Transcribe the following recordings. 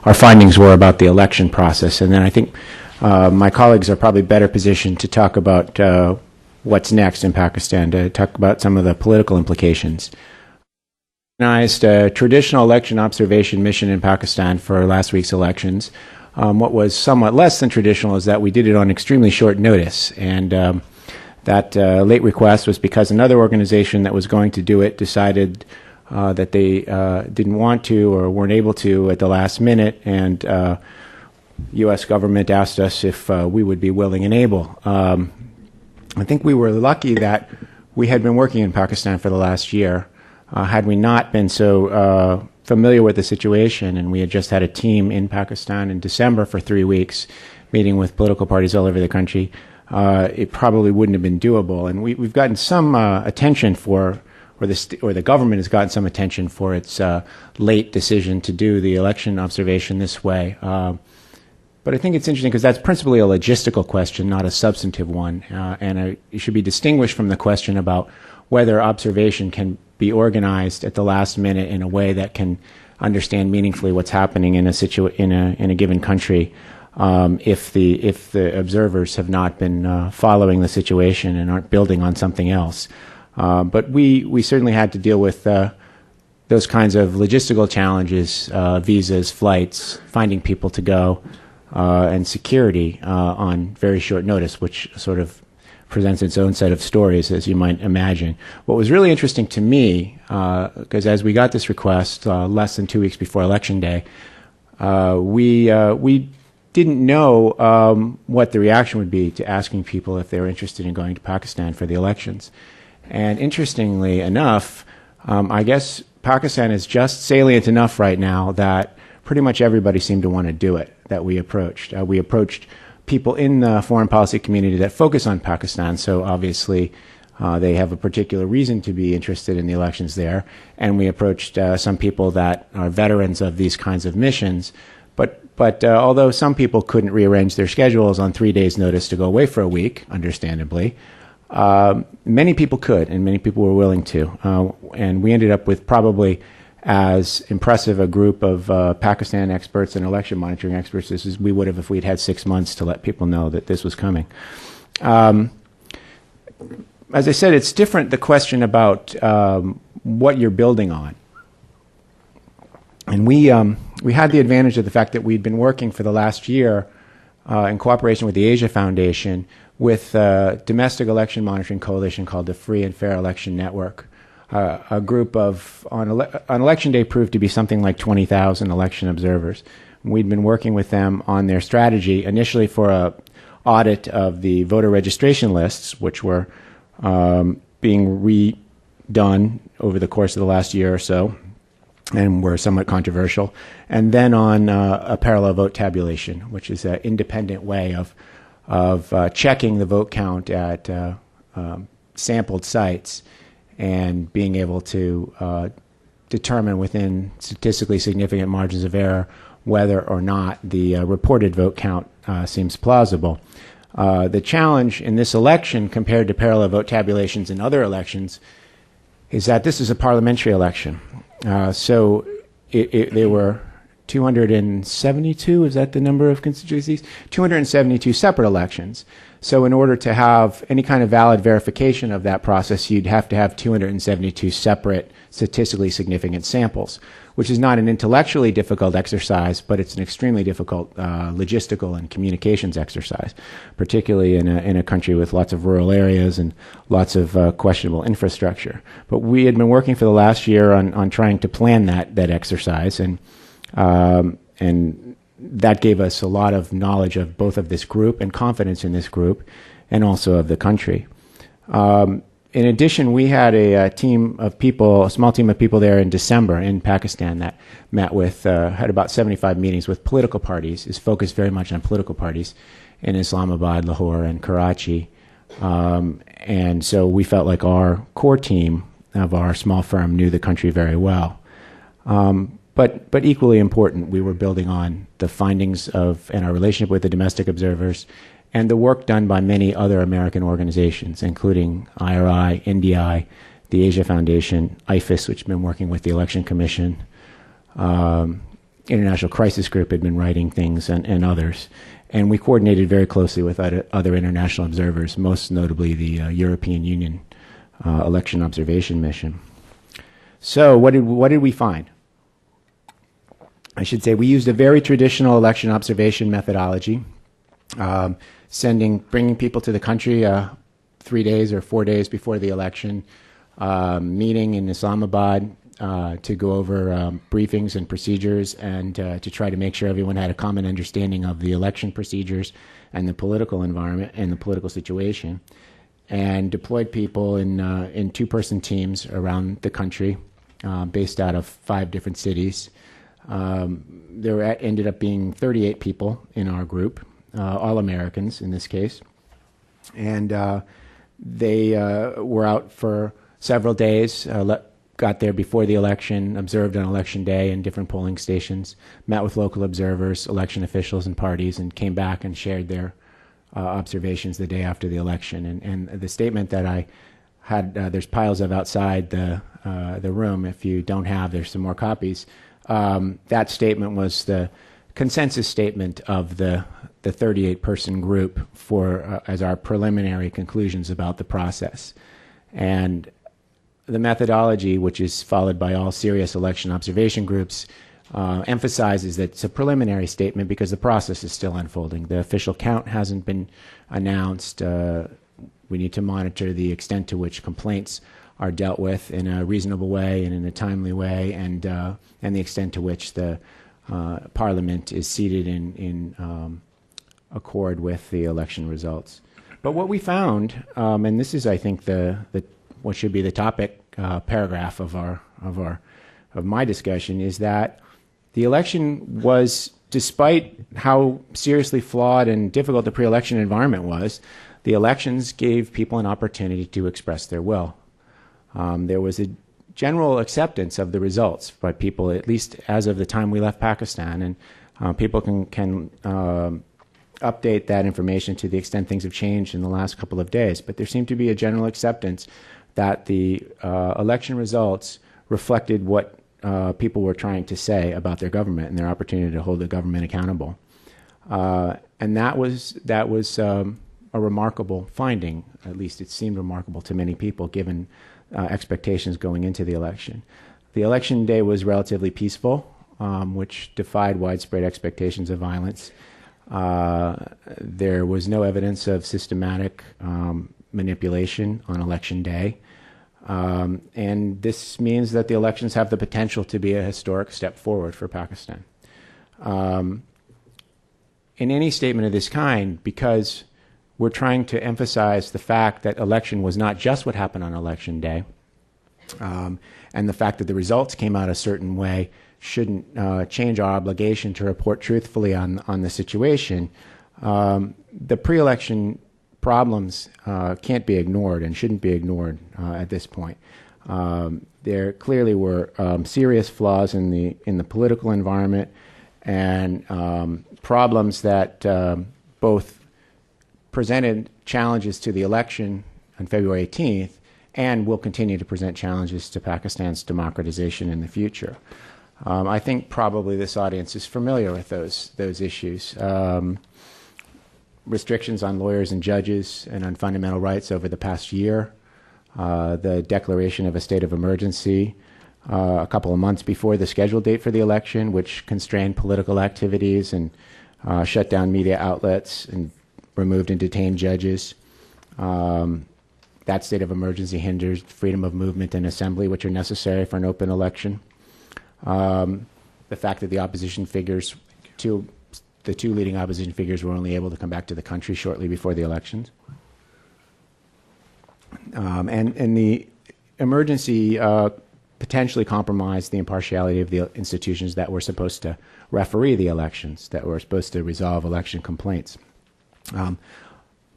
our findings were about the election process. And then I think my colleagues are probably better positioned to talk about what's next in Pakistan, to talk about some of the political implications. Organized a traditional election observation mission in Pakistan for last week's elections. What was somewhat less than traditional is that we did it on extremely short notice, and that late request was because another organization that was going to do it decided that they didn't want to or weren't able to at the last minute, and U.S. government asked us if we would be willing and able. I think we were lucky that we had been working in Pakistan for the last year. Had we not been so familiar with the situation, and we had just had a team in Pakistan in December for 3 weeks, meeting with political parties all over the country, it probably wouldn't have been doable. And we've gotten some attention for, or the government has gotten some attention for its late decision to do the election observation this way. But I think it's interesting because that's principally a logistical question, not a substantive one, and it should be distinguished from the question about whether observation can be organized at the last minute in a way that can understand meaningfully what's happening in a given country, if the observers have not been following the situation and aren't building on something else. But we certainly had to deal with those kinds of logistical challenges, visas, flights, finding people to go, and security on very short notice, which sort of presents its own set of stories, as you might imagine. What was really interesting to me, because as we got this request less than 2 weeks before Election Day, we didn't know what the reaction would be to asking people if they were interested in going to Pakistan for the elections. And interestingly enough, I guess Pakistan is just salient enough right now that pretty much everybody seemed to want to do it that we approached. We approached people in the foreign policy community that focus on Pakistan, so obviously they have a particular reason to be interested in the elections there. And we approached some people that are veterans of these kinds of missions. But although some people couldn't rearrange their schedules on 3 days' notice to go away for a week, understandably, many people could, and many people were willing to. And we ended up with probably as impressive a group of Pakistan experts and election monitoring experts as we would have if we'd had 6 months to let people know that this was coming. As I said, it's different, the question about what you're building on. And we had the advantage of the fact that we'd been working for the last year in cooperation with the Asia Foundation with a domestic election monitoring coalition called the Free and Fair Election Network. A group of, on Election Day, proved to be something like 20,000 election observers. We'd been working with them on their strategy, initially for a audit of the voter registration lists, which were being redone over the course of the last year or so, and were somewhat controversial, and then on a parallel vote tabulation, which is an independent way of checking the vote count at sampled sites and being able to determine within statistically significant margins of error whether or not the reported vote count seems plausible. The challenge in this election compared to parallel vote tabulations in other elections is that this is a parliamentary election. So there were 272, is that the number of constituencies? 272 separate elections. So in order to have any kind of valid verification of that process, you'd have to have 272 separate statistically significant samples, which is not an intellectually difficult exercise, but it's an extremely difficult logistical and communications exercise, particularly in a country with lots of rural areas and lots of questionable infrastructure. But we had been working for the last year on trying to plan that exercise, and that gave us a lot of knowledge of both of this group and confidence in this group, and also of the country. In addition, we had a small team of people there in December in Pakistan that met with, had about 75 meetings with political parties, is focused very much on political parties in Islamabad, Lahore, and Karachi. And so we felt like our core team of our small firm knew the country very well. But equally important, we were building on the findings of and our relationship with the domestic observers and the work done by many other American organizations, including IRI, NDI, the Asia Foundation, IFES, which has been working with the Election Commission, International Crisis Group had been writing things, and others. And we coordinated very closely with other international observers, most notably the European Union Election Observation Mission. So what did we find? I should say we used a very traditional election observation methodology, bringing people to the country 3 days or 4 days before the election, meeting in Islamabad to go over briefings and procedures, and to try to make sure everyone had a common understanding of the election procedures and the political environment and the political situation, and deployed people in two-person teams around the country, based out of 5 different cities. There ended up being 38 people in our group, all Americans in this case, and they were out for several days, got there before the election, observed on election day in different polling stations, met with local observers, election officials, and parties, and came back and shared their observations the day after the election. And the statement that I had, there's piles of outside the room. If you don't have, there's some more copies. That statement was the consensus statement of the 38-person group for as our preliminary conclusions about the process. And the methodology, which is followed by all serious election observation groups, emphasizes that it's a preliminary statement because the process is still unfolding. The official count hasn't been announced. We need to monitor the extent to which complaints are dealt with in a reasonable way and in a timely way, and the extent to which the Parliament is seated in accord with the election results. But what we found, and this is, I think, what should be the topic paragraph of my discussion, is that the election was, despite how seriously flawed and difficult the pre-election environment was, the elections gave people an opportunity to express their will. There was a general acceptance of the results by people, at least as of the time we left Pakistan, and people can update that information to the extent things have changed in the last couple of days. But there seemed to be a general acceptance that the election results reflected what people were trying to say about their government and their opportunity to hold the government accountable. And that was a remarkable finding. At least it seemed remarkable to many people, given expectations going into the election. The election day was relatively peaceful, which defied widespread expectations of violence. There was no evidence of systematic manipulation on election day. And this means that the elections have the potential to be a historic step forward for Pakistan. In any statement of this kind, because we're trying to emphasize the fact that election was not just what happened on election day, and the fact that the results came out a certain way shouldn't change our obligation to report truthfully on the situation. The pre-election problems can't be ignored and shouldn't be ignored at this point. There clearly were serious flaws in the political environment, and problems that both presented challenges to the election on February 18th and will continue to present challenges to Pakistan's democratization in the future. I think probably this audience is familiar with those issues. Restrictions on lawyers and judges and on fundamental rights over the past year, the declaration of a state of emergency a couple of months before the scheduled date for the election, which constrained political activities and shut down media outlets and removed and detained judges. That state of emergency hinders freedom of movement and assembly, which are necessary for an open election. The fact that the opposition figures, the two leading opposition figures, were only able to come back to the country shortly before the elections. And the emergency potentially compromised the impartiality of the institutions that were supposed to referee the elections, that were supposed to resolve election complaints.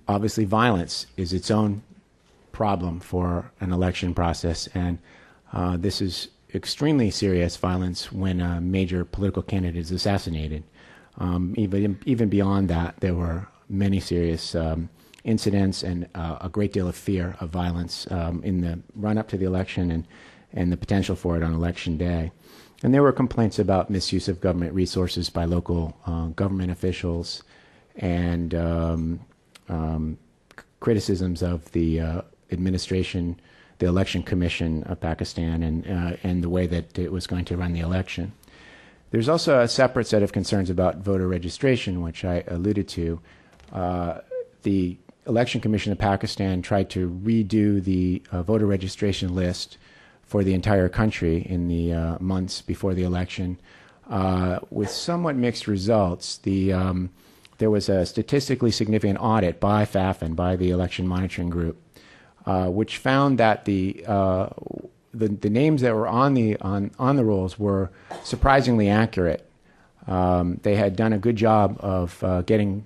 Obviously, violence is its own problem for an election process, and this is extremely serious violence when a major political candidate is assassinated. Even beyond that, there were many serious incidents and a great deal of fear of violence in the run-up to the election and the potential for it on election day. And there were complaints about misuse of government resources by local government officials and criticisms of the administration, the election commission of Pakistan, and the way that it was going to run the election. There's also a separate set of concerns about voter registration, which I alluded to. The Election Commission of Pakistan tried to redo the voter registration list for the entire country in the months before the election, with somewhat mixed results. There was a statistically significant audit by FAFN, by the Election Monitoring Group, which found that the names that were on the rolls were surprisingly accurate. They had done a good job of getting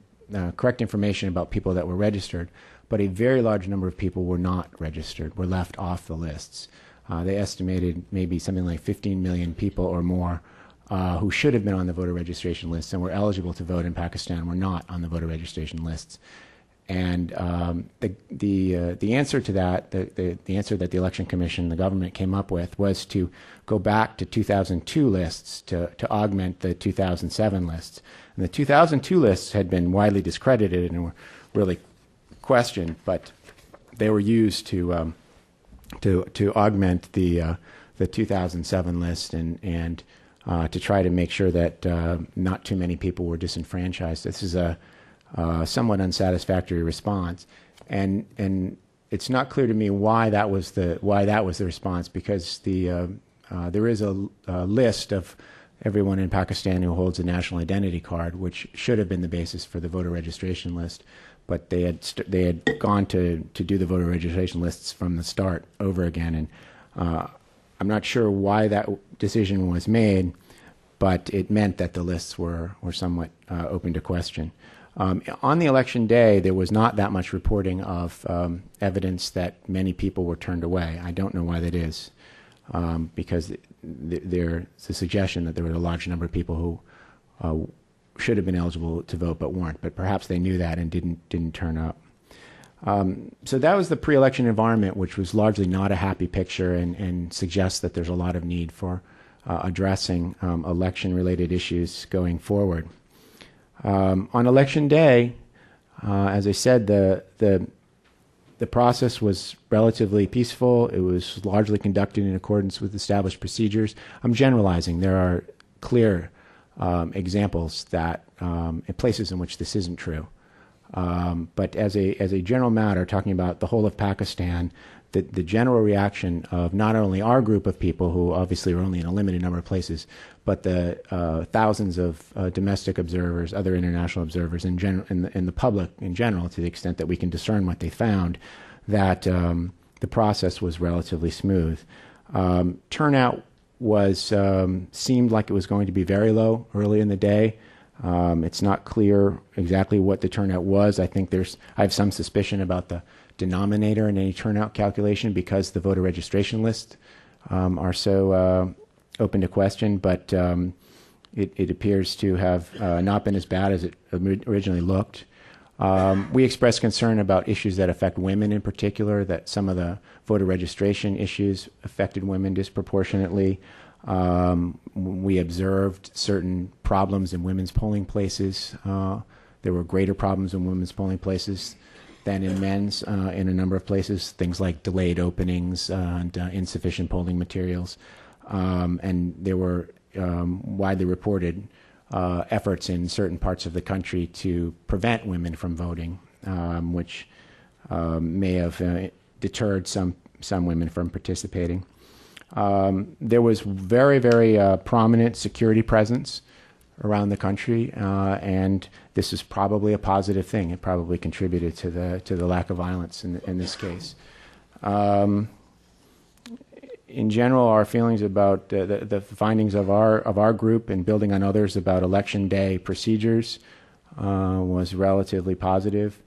correct information about people that were registered, but a very large number of people were not registered, were left off the lists. They estimated maybe something like 15 million people or more who should have been on the voter registration lists and were eligible to vote in Pakistan were not on the voter registration lists. And the answer to that, the answer that the Election Commission, the government came up with, was to go back to 2002 lists to augment the 2007 lists. And the 2002 lists had been widely discredited and were really questioned, but they were used to augment the 2007 list and to try to make sure that not too many people were disenfranchised. This is a somewhat unsatisfactory response, and it's not clear to me why that was the response, because there is a list of everyone in Pakistan who holds a national identity card, which should have been the basis for the voter registration list, but they had gone to do the voter registration lists from the start over again, and I'm not sure why that decision was made, but it meant that the lists were somewhat open to question. On the election day, there was not that much reporting of evidence that many people were turned away. I don't know why that is, because there's a suggestion that there were a large number of people who should have been eligible to vote but weren't. But perhaps they knew that and didn't turn up. So that was the pre-election environment, which was largely not a happy picture and suggests that there's a lot of need for addressing election-related issues going forward. On election day, as I said, the process was relatively peaceful. It was largely conducted in accordance with established procedures. I'm generalizing. There are clear examples that in places in which this isn't true. But as a general matter, talking about the whole of Pakistan, the general reaction of not only our group of people, who obviously are only in a limited number of places, but the thousands of domestic observers, other international observers, and the public in general, to the extent that we can discern what they found, that the process was relatively smooth. Turnout seemed like it was going to be very low early in the day. It's not clear exactly what the turnout was. I have some suspicion about the denominator in any turnout calculation, because the voter registration lists are so open to question, but it appears to have not been as bad as it originally looked. We expressed concern about issues that affect women in particular, that some of the voter registration issues affected women disproportionately. We observed certain problems in women's polling places. There were greater problems in women's polling places than in men's in a number of places, things like delayed openings and insufficient polling materials. And there were widely reported efforts in certain parts of the country to prevent women from voting, which may have deterred some women from participating. There was very, very prominent security presence around the country, and this is probably a positive thing. It probably contributed to the lack of violence in this case. In general, our feelings about the findings of our group, and building on others about election day procedures, was relatively positive.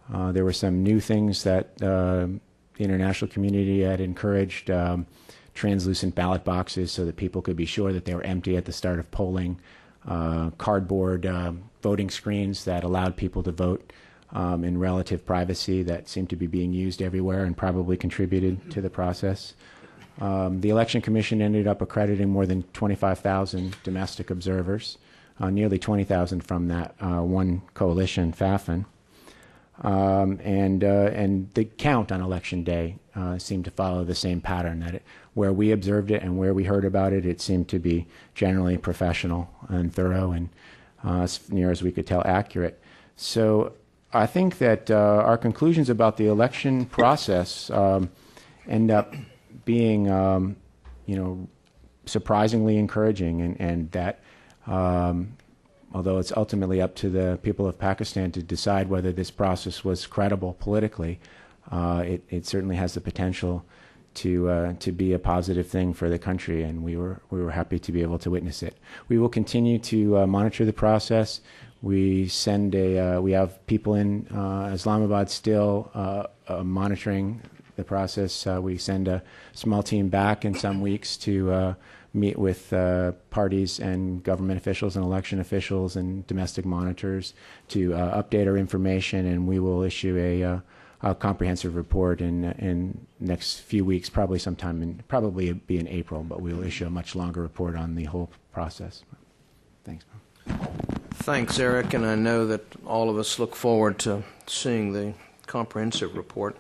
There were some new things that the international community had encouraged. Translucent ballot boxes so that people could be sure that they were empty at the start of polling, cardboard voting screens that allowed people to vote in relative privacy, that seemed to be being used everywhere and probably contributed to the process. The Election Commission ended up accrediting more than 25,000 domestic observers, nearly 20,000 from that one coalition, FAFN. And the count on Election Day seemed to follow the same pattern, that where we observed it and where we heard about it, it seemed to be generally professional and thorough and, as near as we could tell, accurate. So I think that our conclusions about the election process end up being, surprisingly encouraging, and that although it's ultimately up to the people of Pakistan to decide whether this process was credible politically, it certainly has the potential to be a positive thing for the country, and we were happy to be able to witness it. We will continue to monitor the process. We have people in Islamabad still monitoring the process. We send a small team back in some weeks to meet with parties and government officials and election officials and domestic monitors to update our information, and we will issue a comprehensive report in next few weeks, probably be in April, but we will issue a much longer report on the whole process. Thanks. Thanks, Eric, and I know that all of us look forward to seeing the comprehensive report.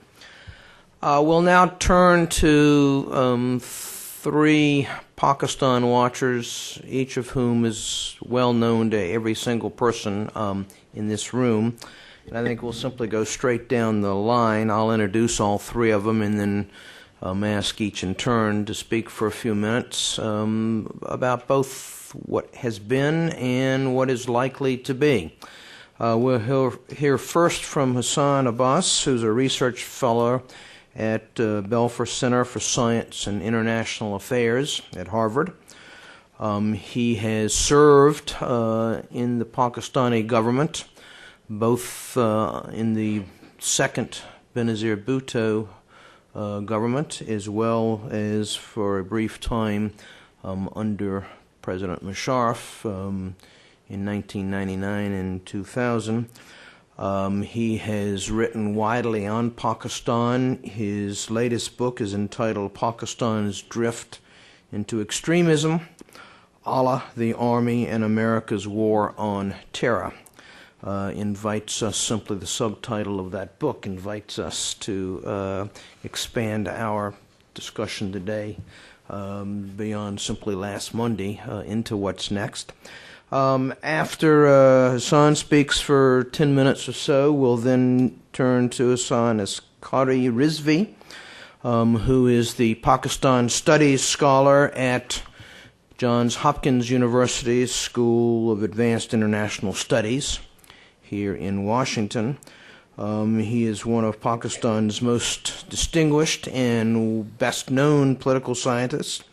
We'll now turn to three Pakistan watchers, each of whom is well known to every single person in this room. And I think we'll simply go straight down the line. I'll introduce all three of them and then ask each in turn to speak for a few minutes about both what has been and what is likely to be. We'll hear first from Hassan Abbas, who's a research fellow at Belfer Center for Science and International Affairs at Harvard. He has served in the Pakistani government, both in the second Benazir Bhutto government, as well as for a brief time under President Musharraf in 1999 and 2000. He has written widely on Pakistan. His latest book is entitled Pakistan's Drift into Extremism, Allah, the Army, and America's War on Terror. Invites us, simply the subtitle of that book invites us to expand our discussion today beyond simply last Monday into what's next. After Hassan speaks for 10 minutes or so, we'll then turn to Hassan Askari Rizvi, who is the Pakistan Studies Scholar at Johns Hopkins University's School of Advanced International Studies here in Washington. He is one of Pakistan's most distinguished and best-known political scientists.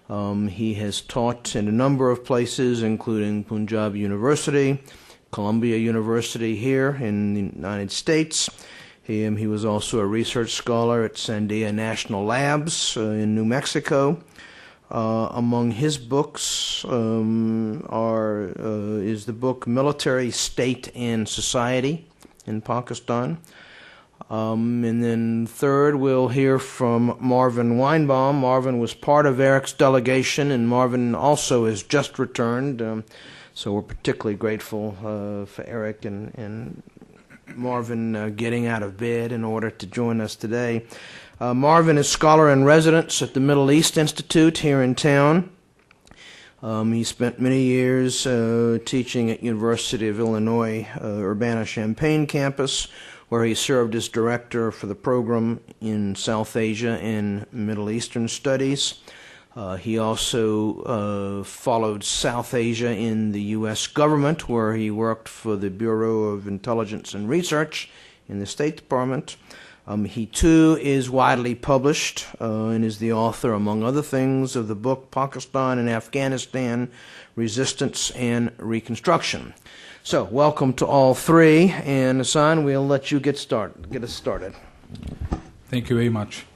He has taught in a number of places, including Punjab University, Columbia University here in the United States. He was also a research scholar at Sandia National Labs in New Mexico. Among his books is the book Military, State, and Society in Pakistan. And then third, we'll hear from Marvin Weinbaum. Marvin was part of Eric's delegation, and Marvin also has just returned. So we're particularly grateful for Eric and Marvin getting out of bed in order to join us today. Marvin is scholar in residence at the Middle East Institute here in town. He spent many years teaching at University of Illinois Urbana-Champaign campus, where he served as director for the program in South Asia and Middle Eastern Studies. He also followed South Asia in the U.S. government, where he worked for the Bureau of Intelligence and Research in the State Department. He, too, is widely published and is the author, among other things, of the book Pakistan and Afghanistan, Resistance and Reconstruction. So, welcome to all three, and Hassan, we'll let you get us started. Thank you very much.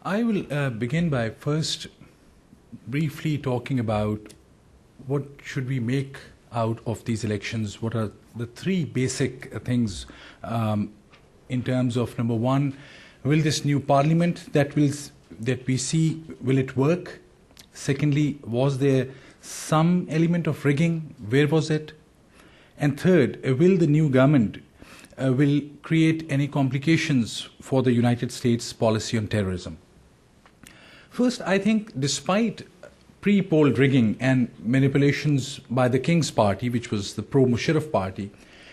I will begin by first briefly talking about what should we make out of these elections. What are the three basic things in terms of, number one, Will this new parliament that we see, will it work? Secondly, was there some element of rigging? Where was it? And third, will the new government will create any complications for the United States policy on terrorism? First, I think despite pre-poll rigging and manipulations by the King's Party, which was the pro-Musharraf party,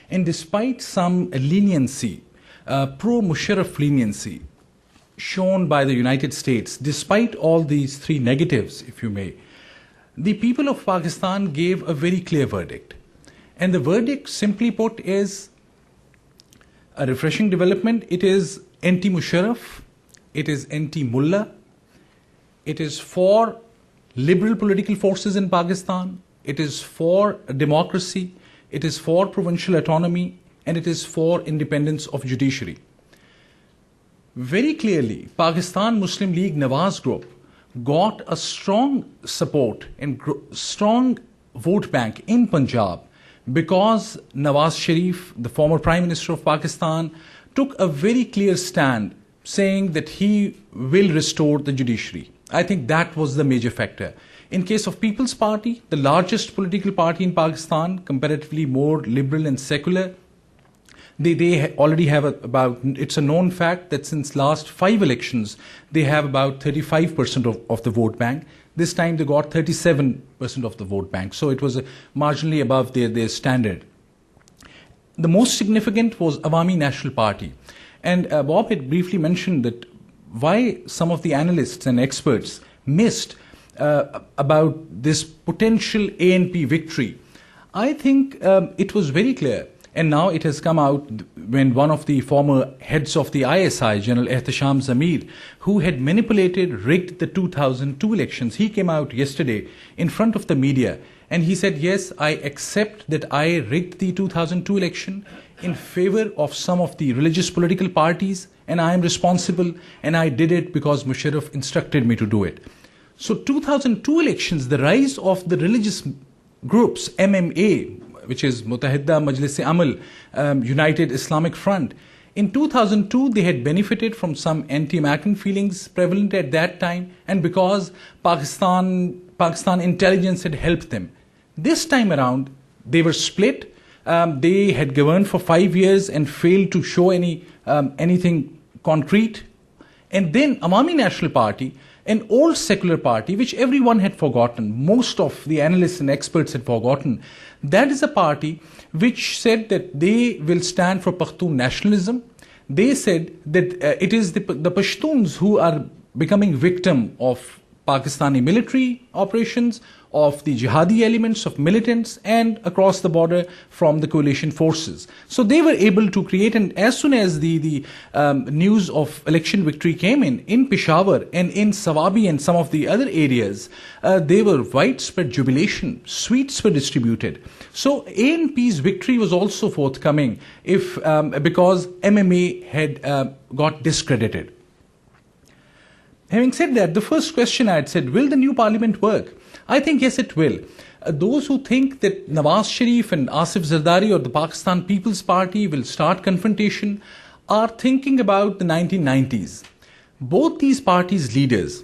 and despite some leniency, pro-Musharraf leniency shown by the United States, despite all these three negatives, if you may, the people of Pakistan gave a very clear verdict. And the verdict, simply put, is a refreshing development. It is anti-Musharraf, it is anti-Mullah, it is for liberal political forces in Pakistan, it is for democracy, it is for provincial autonomy, and it is for independence of judiciary. Very clearly, Pakistan Muslim League Nawaz Group got a strong support and strong vote bank in Punjab because Nawaz Sharif, the former Prime Minister of Pakistan, took a very clear stand saying that he will restore the judiciary. I think that was the major factor. In case of People's Party, the largest political party in Pakistan, comparatively more liberal and secular, they already have it's a known fact that since last 5 elections, they have about 35% of the vote bank. This time they got 37% of the vote bank. So it was marginally above their standard. The most significant was Awami National Party. And Bob had briefly mentioned that why some of the analysts and experts missed about this potential ANP victory. I think it was very clear. And now it has come out when one of the former heads of the ISI, General Ehtisham Zamir, who had rigged the 2002 elections, he came out yesterday in front of the media and he said, yes, I accept that I rigged the 2002 election in favor of some of the religious political parties and I am responsible and I did it because Musharraf instructed me to do it. So 2002 elections, the rise of the religious groups, MMA, which is Mutahidda Majlis Amal, United Islamic Front. In 2002, they had benefited from some anti-American feelings prevalent at that time, and because Pakistan intelligence had helped them. This time around, they were split. They had governed for 5 years and failed to show anything concrete. And then Awami National Party, an old secular party, which everyone had forgotten, most of the analysts and experts had forgotten, that is a party which said that they will stand for Pashtun nationalism. They said that it is the Pashtuns who are becoming victim of Pakistani military operations, of the jihadi elements of militants, and across the border from the coalition forces. So they were able to create, and as soon as the news of election victory came in Peshawar and in Sawabi and some of the other areas, there were widespread jubilation, sweets were distributed. So ANP's victory was also forthcoming because MMA had got discredited. Having said that, the first question I had said, will the new parliament work? I think yes, it will. Those who think that Nawaz Sharif and Asif Zardari or the Pakistan People's Party will start confrontation are thinking about the 1990s. Both these parties' leaders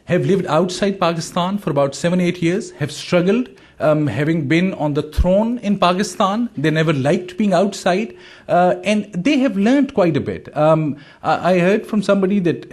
have lived outside Pakistan for about 7-8 years, have struggled, having been on the throne in Pakistan. They never liked being outside, and they have learned quite a bit. I heard from somebody that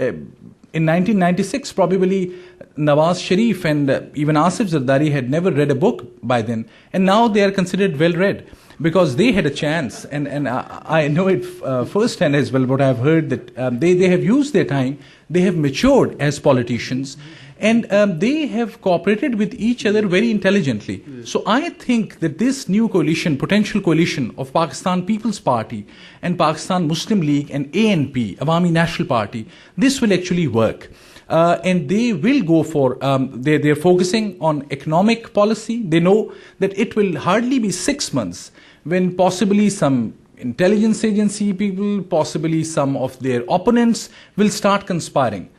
in 1996, probably Nawaz Sharif and even Asif Zardari had never read a book by then, and now they are considered well-read because they had a chance, and I know it firsthand as well, what I've heard, that they have used their time, they have matured as politicians, and they have cooperated with each other very intelligently. So I think that this new coalition, potential coalition of Pakistan People's Party and Pakistan Muslim League and ANP, Awami National Party, this will actually work. And they will go for, they're focusing on economic policy. They know that it will hardly be 6 months when possibly some intelligence agency people, possibly some of their opponents will start conspiring.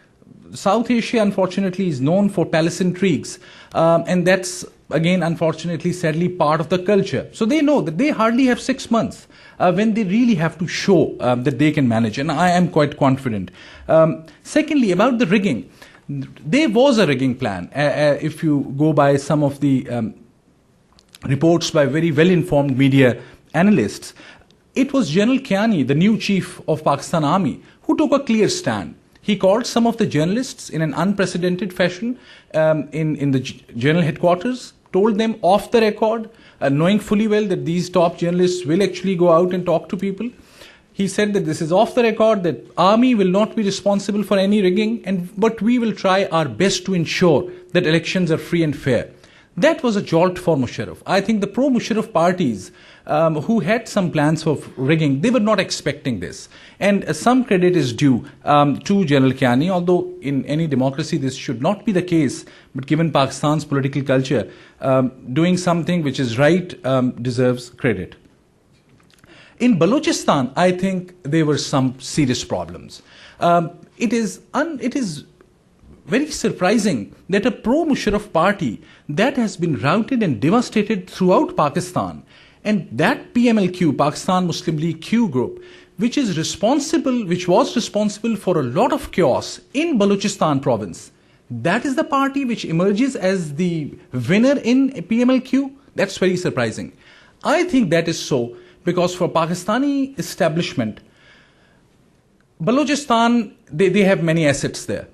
South Asia, unfortunately, is known for palace intrigues, and that's, again, unfortunately, sadly, part of the culture. So they know that they hardly have 6 months when they really have to show that they can manage, and I am quite confident. Secondly, about the rigging, there was a rigging plan. If you go by some of the reports by very well-informed media analysts, it was General Kiani, the new chief of Pakistan Army, who took a clear stand. He called some of the journalists in an unprecedented fashion in the general headquarters, told them off the record, knowing fully well that these top journalists will actually go out and talk to people. He said that this is off the record, that army will not be responsible for any rigging, but we will try our best to ensure that elections are free and fair. That was a jolt for Musharraf. I think the pro-Musharraf parties who had some plans of rigging, they were not expecting this. And some credit is due to General Kiani, although in any democracy this should not be the case. But given Pakistan's political culture, doing something which is right deserves credit. In Balochistan, I think there were some serious problems. It is very surprising that a pro-Musharraf party that has been routed and devastated throughout Pakistan, and that PMLQ, Pakistan Muslim League Q group, which was responsible for a lot of chaos in Balochistan province, that is the party which emerges as the winner in PMLQ. That's very surprising. I think that is so because for Pakistani establishment, Balochistan, they have many assets there.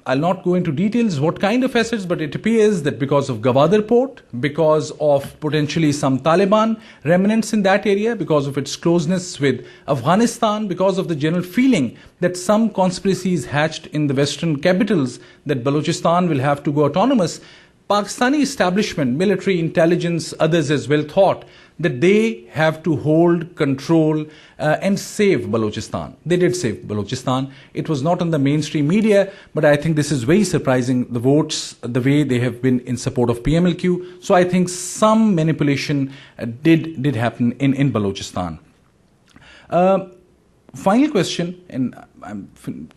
I'll not go into details what kind of assets, but it appears that because of Gwadar port, because of potentially some Taliban remnants in that area, because of its closeness with Afghanistan, because of the general feeling that some conspiracies hatched in the western capitals that Balochistan will have to go autonomous, Pakistani establishment, military, intelligence, others as well thought that they have to hold control and save Balochistan. They did save Balochistan. It was not on the mainstream media, but I think this is very surprising, the votes, the way they have been in support of PMLQ. So I think some manipulation did happen in Balochistan. Final question, and I'm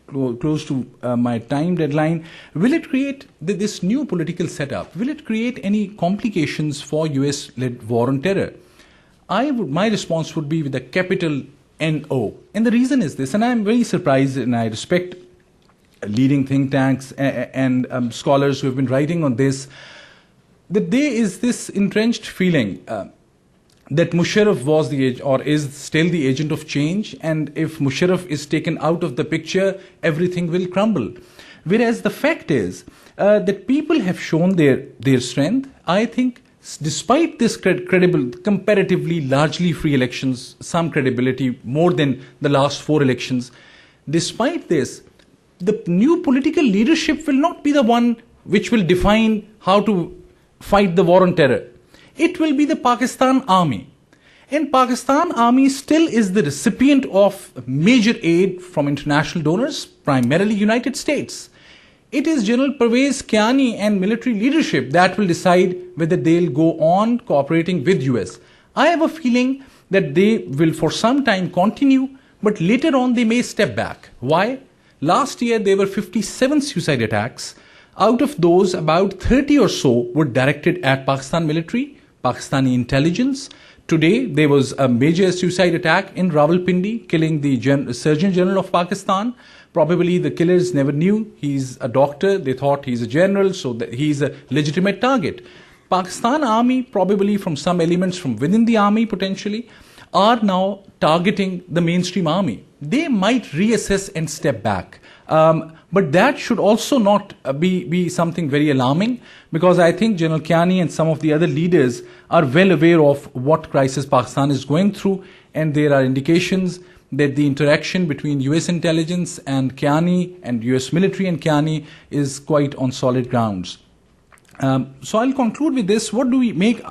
close to my time deadline. Will it create this new political setup? Will it create any complications for US-led war on terror? My response would be with a capital NO. And the reason is this, and I'm very surprised, and I respect leading think tanks and scholars who have been writing on this, that there is this entrenched feeling that Musharraf was the age, or is still the agent of change, and if Musharraf is taken out of the picture, everything will crumble. Whereas the fact is that people have shown their strength. I think despite this credible, comparatively largely free elections, some credibility more than the last 4 elections, despite this, the new political leadership will not be the one which will define how to fight the war on terror. It will be the Pakistan Army. And Pakistan Army still is the recipient of major aid from international donors, primarily United States. It is General Pervez Kiani and military leadership that will decide whether they'll go on cooperating with US. I have a feeling that they will for some time continue, but later on they may step back. Why? Last year there were 57 suicide attacks. Out of those, about 30 or so were directed at Pakistan military, Pakistani intelligence. Today, there was a major suicide attack in Rawalpindi, killing the Surgeon General of Pakistan. Probably the killers never knew he's a doctor. They thought he's a general, so that he's a legitimate target. Pakistan Army, probably from some elements from within the army potentially, are now targeting the mainstream army. They might reassess and step back. But that should also not be something very alarming, because I think General Kiani and some of the other leaders are well aware of what crisis Pakistan is going through, and there are indications that the interaction between US intelligence and Kiani and US military and Kiani is quite on solid grounds. So I'll conclude with this. What do we make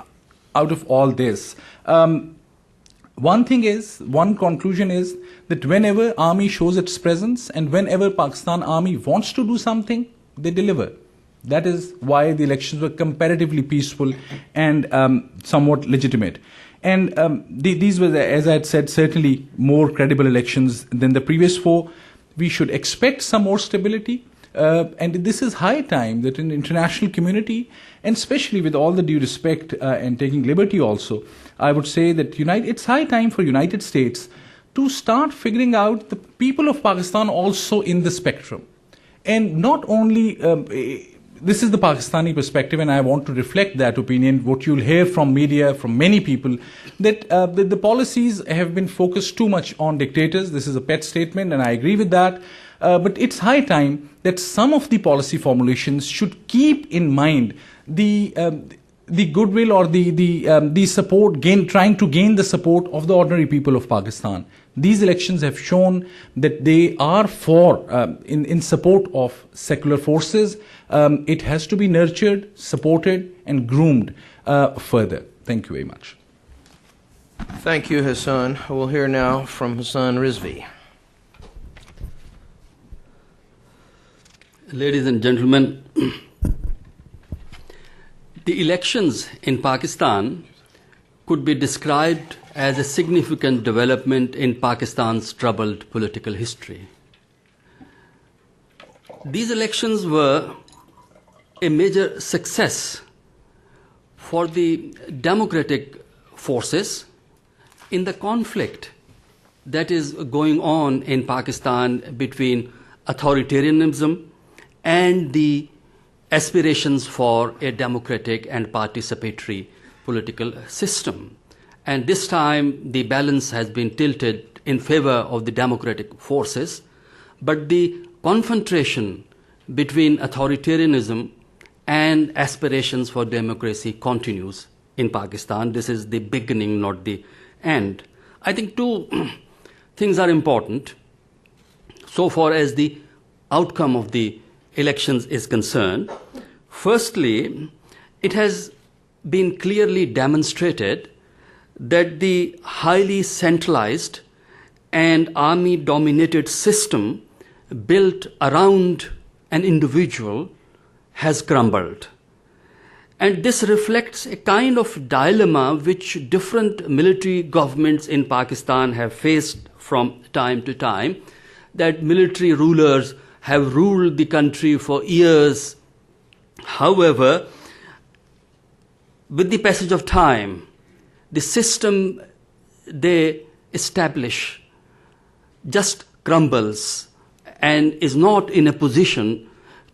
out of all this? One conclusion is that whenever army shows its presence and whenever Pakistan Army wants to do something, they deliver. That is why the elections were comparatively peaceful and somewhat legitimate. And these were, as I had said, certainly more credible elections than the previous 4. we should expect some more stability. And this is high time that in the international community, and especially with all the due respect and taking liberty also, I would say that it's high time for United States to start figuring out the people of Pakistan also in the spectrum. And not only, this is the Pakistani perspective, and I want to reflect that opinion, what you'll hear from media, from many people, that the policies have been focused too much on dictators. This is a pet statement, and I agree with that. But it's high time that some of the policy formulations should keep in mind the goodwill or the support, trying to gain the support of the ordinary people of Pakistan. These elections have shown that they are in support of secular forces. It has to be nurtured, supported, and groomed further. Thank you very much. Thank you, Hassan. We'll hear now from Hassan Rizvi. Ladies and gentlemen, the elections in Pakistan could be described as a significant development in Pakistan's troubled political history. These elections were a major success for the democratic forces in the conflict that is going on in Pakistan between authoritarianism and the aspirations for a democratic and participatory political system. And this time the balance has been tilted in favor of the democratic forces, but the confrontation between authoritarianism and aspirations for democracy continues in Pakistan. This is the beginning, not the end. I think two things are important so far as the outcome of the elections is concerned. Firstly, it has been clearly demonstrated that the highly centralized and army-dominated system built around an individual has crumbled. And this reflects a kind of dilemma which different military governments in Pakistan have faced from time to time, that military rulers have ruled the country for years. However, with the passage of time, the system they establish just crumbles and is not in a position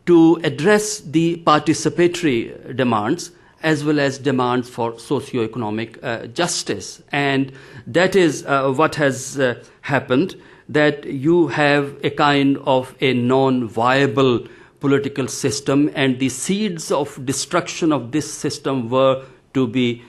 to address the participatory demands as well as demands for socio-economic justice. And that is what has happened, that you have a kind of a non-viable political system, and the seeds of destruction of this system were to be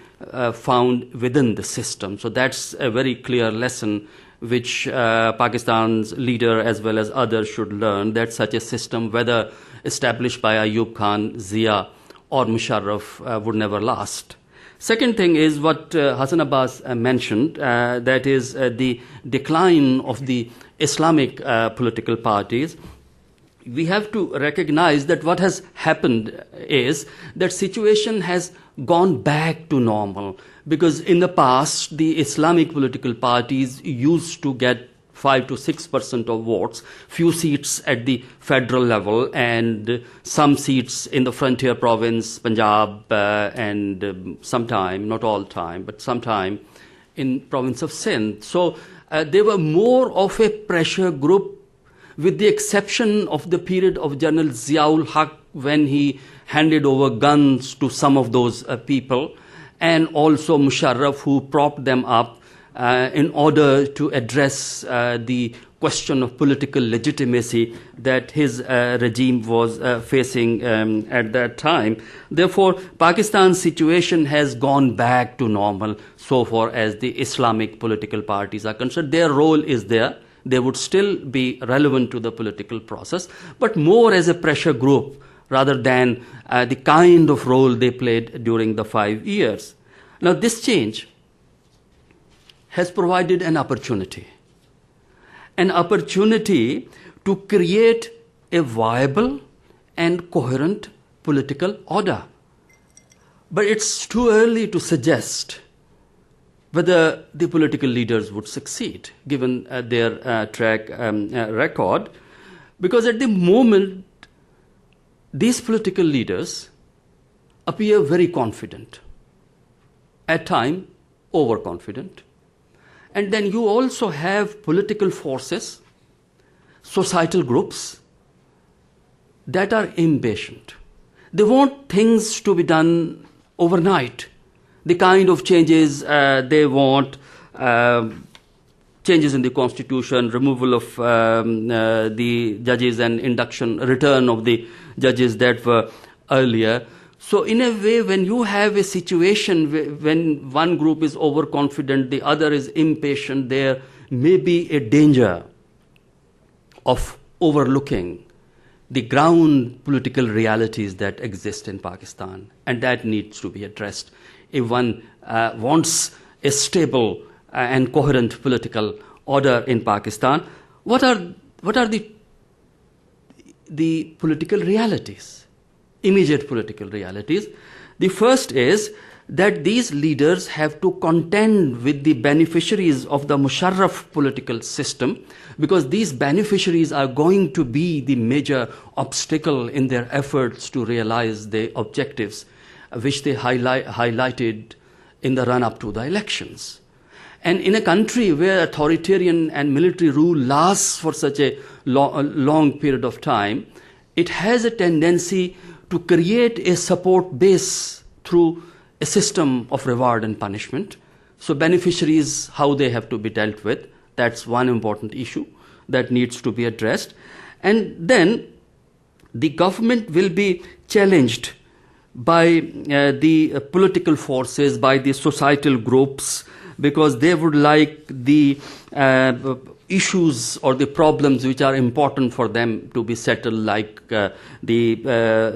found within the system. So that's a very clear lesson which Pakistan's leader as well as others should learn, that such a system, whether established by Ayub Khan, Zia or Musharraf, would never last. Second thing is what Hassan Abbas mentioned, that is the decline of the Islamic political parties. We have to recognize that what has happened is that situation has gone back to normal, because in the past the Islamic political parties used to get 5 to 6% of votes, few seats at the federal level, and some seats in the frontier province, Punjab, and sometime, not all time, but sometime in province of Sindh. So they were more of a pressure group, with the exception of the period of General Ziaul Haq, when he handed over guns to some of those people, and also Musharraf, who propped them up in order to address the question of political legitimacy that his regime was facing at that time. Therefore, Pakistan's situation has gone back to normal so far as the Islamic political parties are concerned. Their role is there. They would still be relevant to the political process, but more as a pressure group rather than the kind of role they played during the 5 years. Now, this change has provided an opportunity to create a viable and coherent political order. But it's too early to suggest whether the political leaders would succeed, given their track record. Because at the moment, these political leaders appear very confident, at times overconfident. And then you also have political forces, societal groups that are impatient. They want things to be done overnight. The kind of changes they want, changes in the constitution, removal of the judges and return of the judges that were earlier. So in a way, when you have a situation when one group is overconfident, the other is impatient, there may be a danger of overlooking the ground political realities that exist in Pakistan, and that needs to be addressed if one wants a stable and coherent political order in Pakistan. What are the political realities, immediate political realities? The first is that these leaders have to contend with the beneficiaries of the Musharraf political system, because these beneficiaries are going to be the major obstacle in their efforts to realize the objectives which they highlighted in the run-up to the elections. And in a country where authoritarian and military rule lasts for such a long period of time, it has a tendency to create a support base through a system of reward and punishment. So beneficiaries, how they have to be dealt with, that's one important issue that needs to be addressed. And then the government will be challenged by the political forces, by the societal groups, because they would like the issues or the problems which are important for them to be settled, like the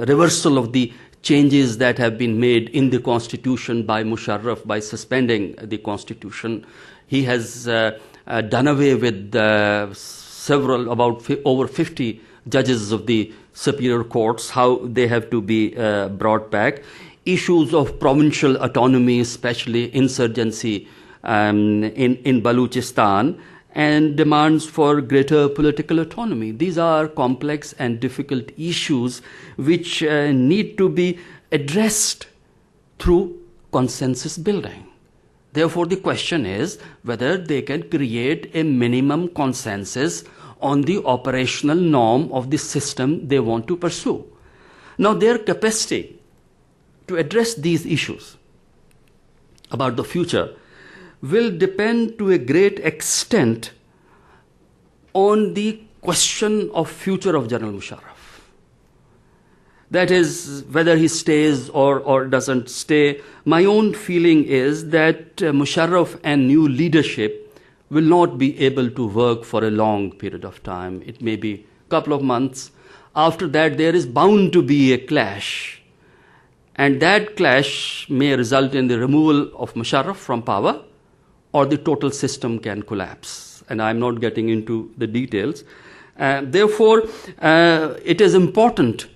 reversal of the changes that have been made in the constitution by Musharraf by suspending the constitution. He has done away with over 50 judges of the superior courts, how they have to be brought back. Issues of provincial autonomy, especially insurgency in Balochistan, and demands for greater political autonomy. These are complex and difficult issues which need to be addressed through consensus building. Therefore, the question is whether they can create a minimum consensus on the operational norm of the system they want to pursue. Now, their capacity to address these issues about the future will depend to a great extent on the question of future of General Musharraf. That is, whether he stays or doesn't stay. My own feeling is that Musharraf and new leadership will not be able to work for a long period of time. It may be a couple of months. After that, there is bound to be a clash. And that clash may result in the removal of Musharraf from power, or the total system can collapse. And I'm not getting into the details. Therefore, it is important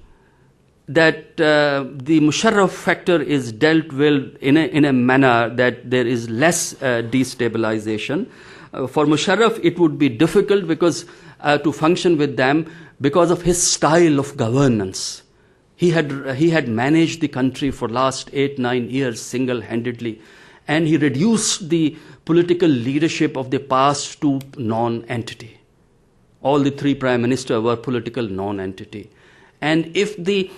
that the Musharraf factor is dealt with in a manner that there is less destabilization. For Musharraf, it would be difficult because to function with them because of his style of governance. He had managed the country for last 8-9 years single-handedly, and he reduced the political leadership of the past to non-entity. All the 3 prime ministers were political non-entity. And if the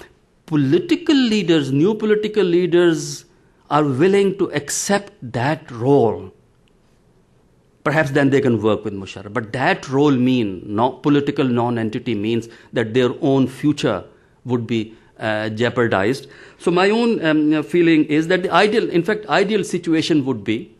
political leaders, new political leaders, are willing to accept that role, perhaps then they can work with Musharraf. But that role political non-entity means that their own future would be jeopardized. So my own feeling is that the ideal situation would be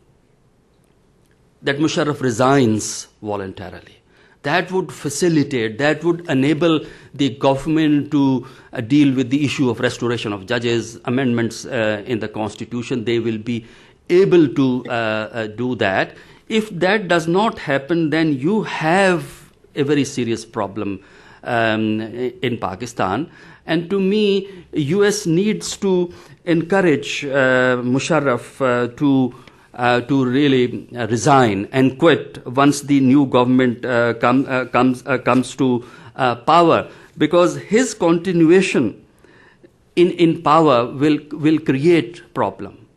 that Musharraf resigns voluntarily. That would facilitate, that would enable the government to deal with the issue of restoration of judges, amendments in the constitution. They will be able to do that. If that does not happen, then you have a very serious problem in Pakistan. And to me, US needs to encourage Musharraf to really resign and quit once the new government comes to power, because his continuation in power will create problem.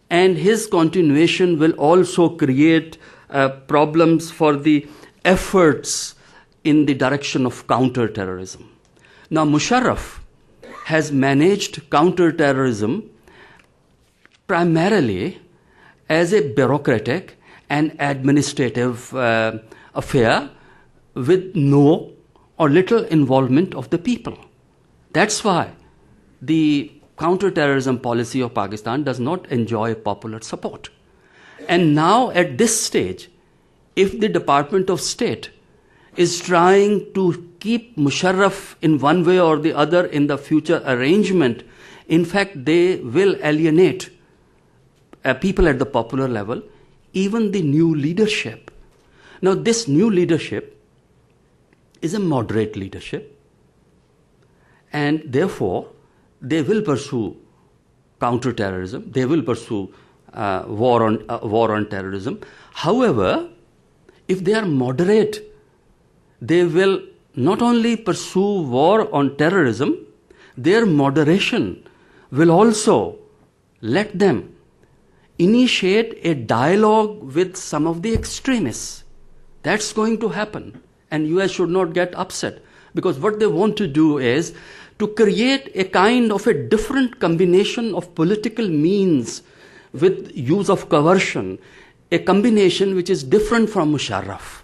And his continuation will also create problems for the efforts in the direction of counter-terrorism. Now, Musharraf has managed counter-terrorism primarily as a bureaucratic and administrative affair with no or little involvement of the people. That's why the counter-terrorism policy of Pakistan does not enjoy popular support. And now at this stage, if the Department of State is trying to keep Musharraf in one way or the other in the future arrangement, in fact, they will alienate people at the popular level, even the new leadership. Now, this new leadership is a moderate leadership, and therefore, they will pursue counter-terrorism. They will pursue war on terrorism. However, if they are moderate, they will not only pursue war on terrorism, their moderation will also let them initiate a dialogue with some of the extremists. That's going to happen. And US should not get upset, because what they want to do is to create a kind of a different combination of political means with use of coercion, a combination which is different from Musharraf,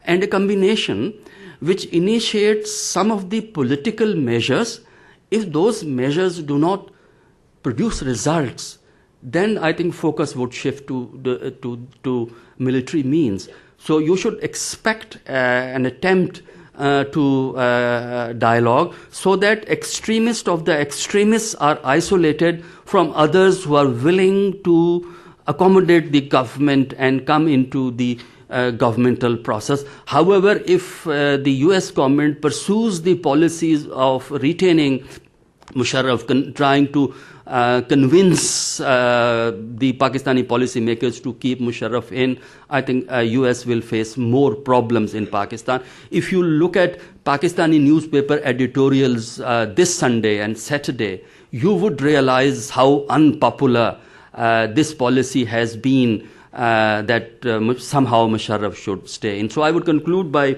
and a combination which initiates some of the political measures. If those measures do not produce results, then I think focus would shift to military means. So you should expect an attempt to dialogue, so that extremists of the extremists are isolated from others who are willing to accommodate the government and come into the governmental process. However, if the US government pursues the policies of retaining Musharraf, trying to convince the Pakistani policymakers to keep Musharraf in, I think US will face more problems in Pakistan. If you look at Pakistani newspaper editorials this Sunday and Saturday, you would realize how unpopular this policy has been, that somehow Musharraf should stay in. So I would conclude by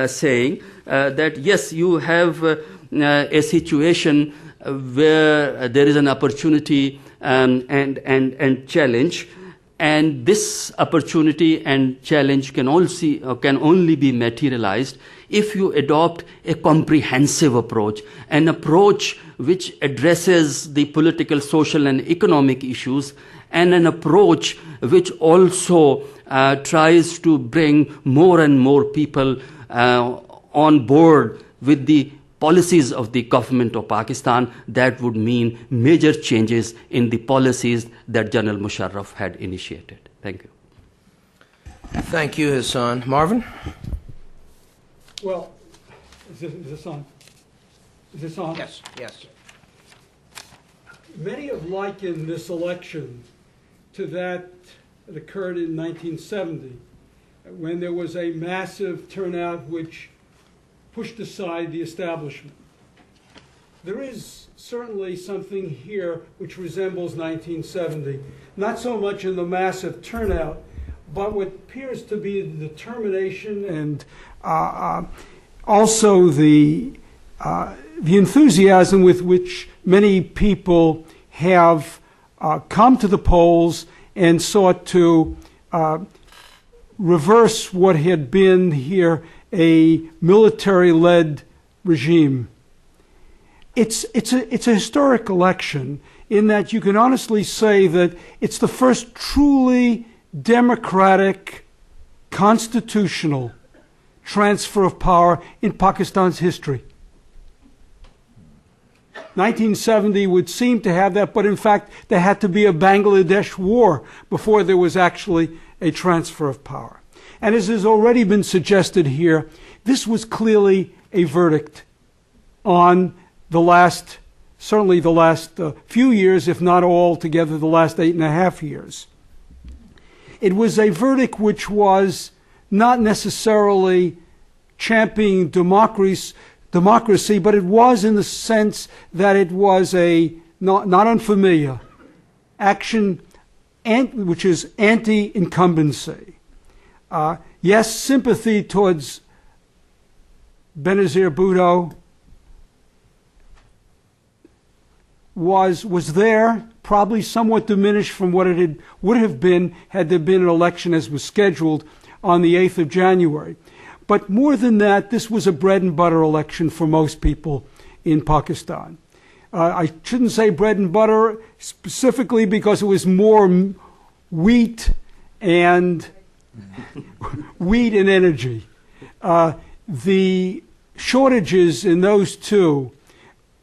saying that yes, you have a situation where there is an opportunity and challenge, and this opportunity and challenge can only be materialized if you adopt a comprehensive approach, an approach which addresses the political, social, and economic issues, and an approach which also tries to bring more and more people on board with the policies of the government of Pakistan. That would mean major changes in the policies that General Musharraf had initiated. Thank you. Thank you, Hassan. Marvin? Well, is this on? Is this on? Yes, yes. Many have likened this election to that occurred in 1970, when there was a massive turnout which pushed aside the establishment. There is certainly something here which resembles 1970, not so much in the massive turnout, but what appears to be the determination and also the enthusiasm with which many people have come to the polls and sought to reverse what had been here a military-led regime. It's a historic election in that you can honestly say that it's the first truly democratic, constitutional transfer of power in Pakistan's history. 1970 would seem to have that, but in fact there had to be a Bangladesh war before there was actually a transfer of power. And as has already been suggested here, this was clearly a verdict on certainly the last few years, if not all together, the last 8.5 years. It was a verdict which was not necessarily championing democracy, but it was in the sense that it was a not unfamiliar action, which is anti-incumbency. Yes, sympathy towards Benazir Bhutto was there, probably somewhat diminished from what it would have been had there been an election as was scheduled on the 8th of January. But more than that, this was a bread and butter election for most people in Pakistan. I shouldn't say bread and butter specifically because it was more wheat and energy. The shortages in those two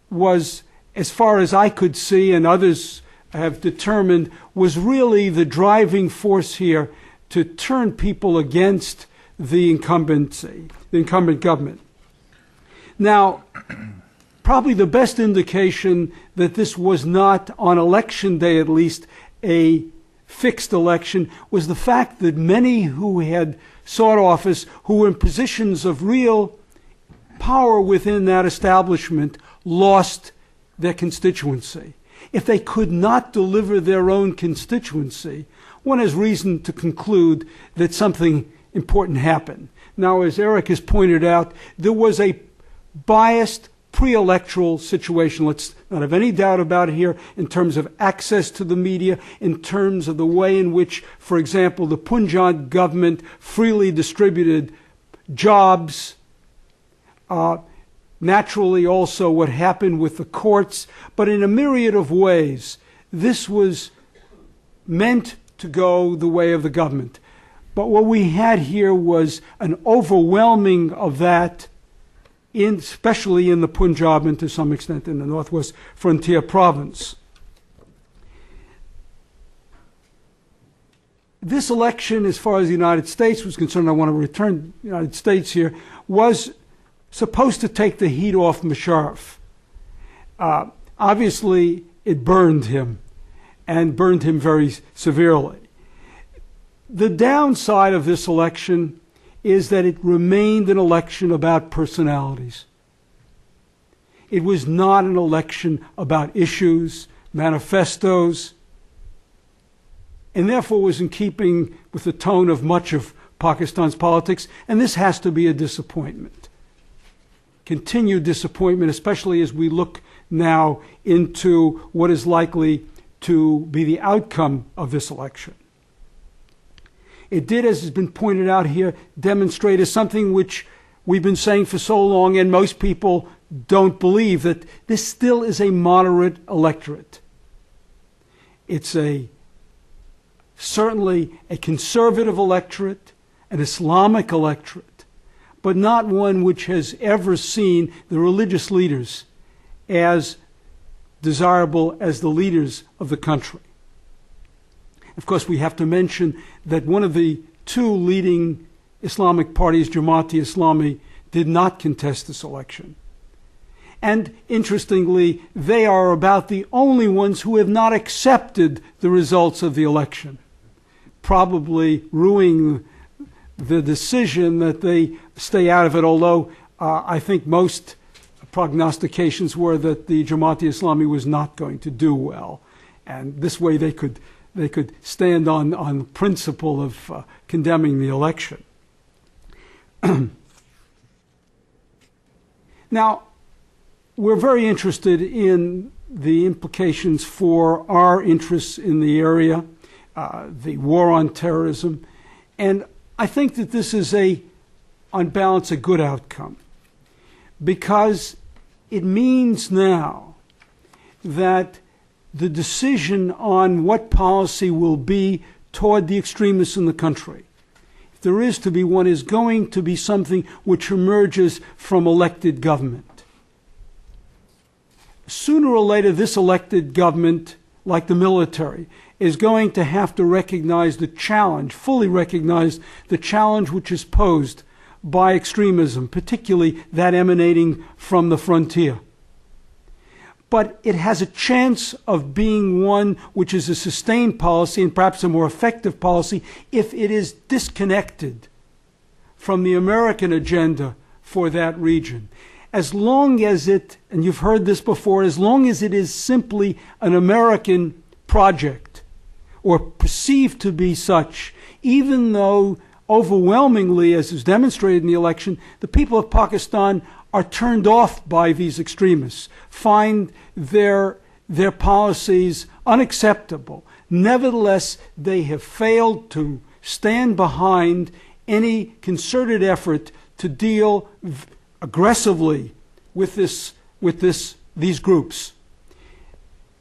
was, as far as I could see and others have determined, was really the driving force here to turn people against the incumbent government. Now, probably the best indication that this was not, on election day at least, a fixed election was the fact that many who had sought office, who were in positions of real power within that establishment, lost their constituency. If they could not deliver their own constituency, one has reason to conclude that something important happened. Now, as Eric has pointed out, there was a biased pre-electoral situation. Let's not have any doubt about it here in terms of access to the media, in terms of the way in which, for example, the Punjab government freely distributed jobs. Naturally, also what happened with the courts, but in a myriad of ways, this was meant to go the way of the government. But what we had here was an overwhelming of that, especially in the Punjab and to some extent in the Northwest Frontier Province. This election, as far as the United States was concerned, I want to return to the United States here, was supposed to take the heat off Musharraf. Obviously, it burned him, and burned him very severely. The downside of this election is that it remained an election about personalities. It was not an election about issues, manifestos, and therefore was in keeping with the tone of much of Pakistan's politics, and this has to be a disappointment. Continued disappointment, especially as we look now into what is likely to be the outcome of this election. It did, as has been pointed out here, demonstrate as something which we've been saying for so long, and most people don't believe, that this still is a moderate electorate. It's certainly a conservative electorate, an Islamic electorate, but not one which has ever seen the religious leaders as desirable as the leaders of the country. Of course, we have to mention that one of the two leading Islamic parties, Jamaat-e-Islami, did not contest this election. And interestingly, they are about the only ones who have not accepted the results of the election, probably ruining the decision that they stay out of it, although I think most prognostications were that the Jamaat-e-Islami was not going to do well. And this way they could stand on the principle of condemning the election. Now, we're very interested in the implications for our interests in the area, the war on terrorism, and I think that this is on balance, a good outcome, because it means now that the decision on what policy will be toward the extremists in the country, if there is to be one, is going to be something which emerges from elected government. Sooner or later, this elected government, like the military, is going to have to recognize the challenge, fully recognize the challenge which is posed by extremism, particularly that emanating from the frontier. But it has a chance of being one which is a sustained policy and perhaps a more effective policy if it is disconnected from the American agenda for that region. As long as it, and you've heard this before, as long as it is simply an American project or perceived to be such, even though overwhelmingly, as is demonstrated in the election, the people of Pakistan are turned off by these extremists, find their policies unacceptable. Nevertheless, they have failed to stand behind any concerted effort to deal aggressively with these groups.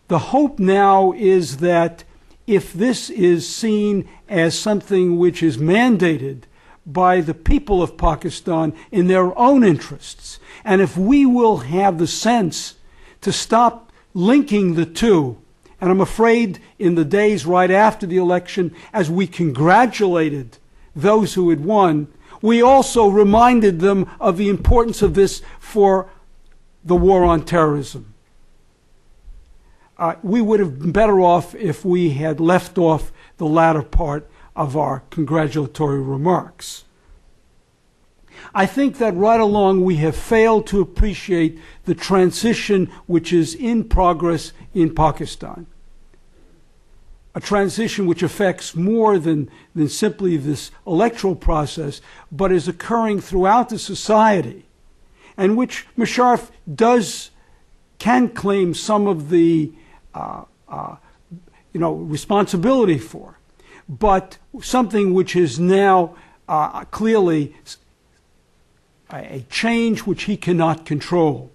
The hope now is that if this is seen as something which is mandated by the people of Pakistan in their own interests, and if we will have the sense to stop linking the two, and I'm afraid in the days right after the election, as we congratulated those who had won, we also reminded them of the importance of this for the war on terrorism. We would have been better off if we had left off the latter part of our congratulatory remarks. I think that right along we have failed to appreciate the transition which is in progress in Pakistan. A transition which affects more than simply this electoral process, but is occurring throughout the society, and which Musharraf can claim some of the responsibility for, but something which is now clearly a change which he cannot control.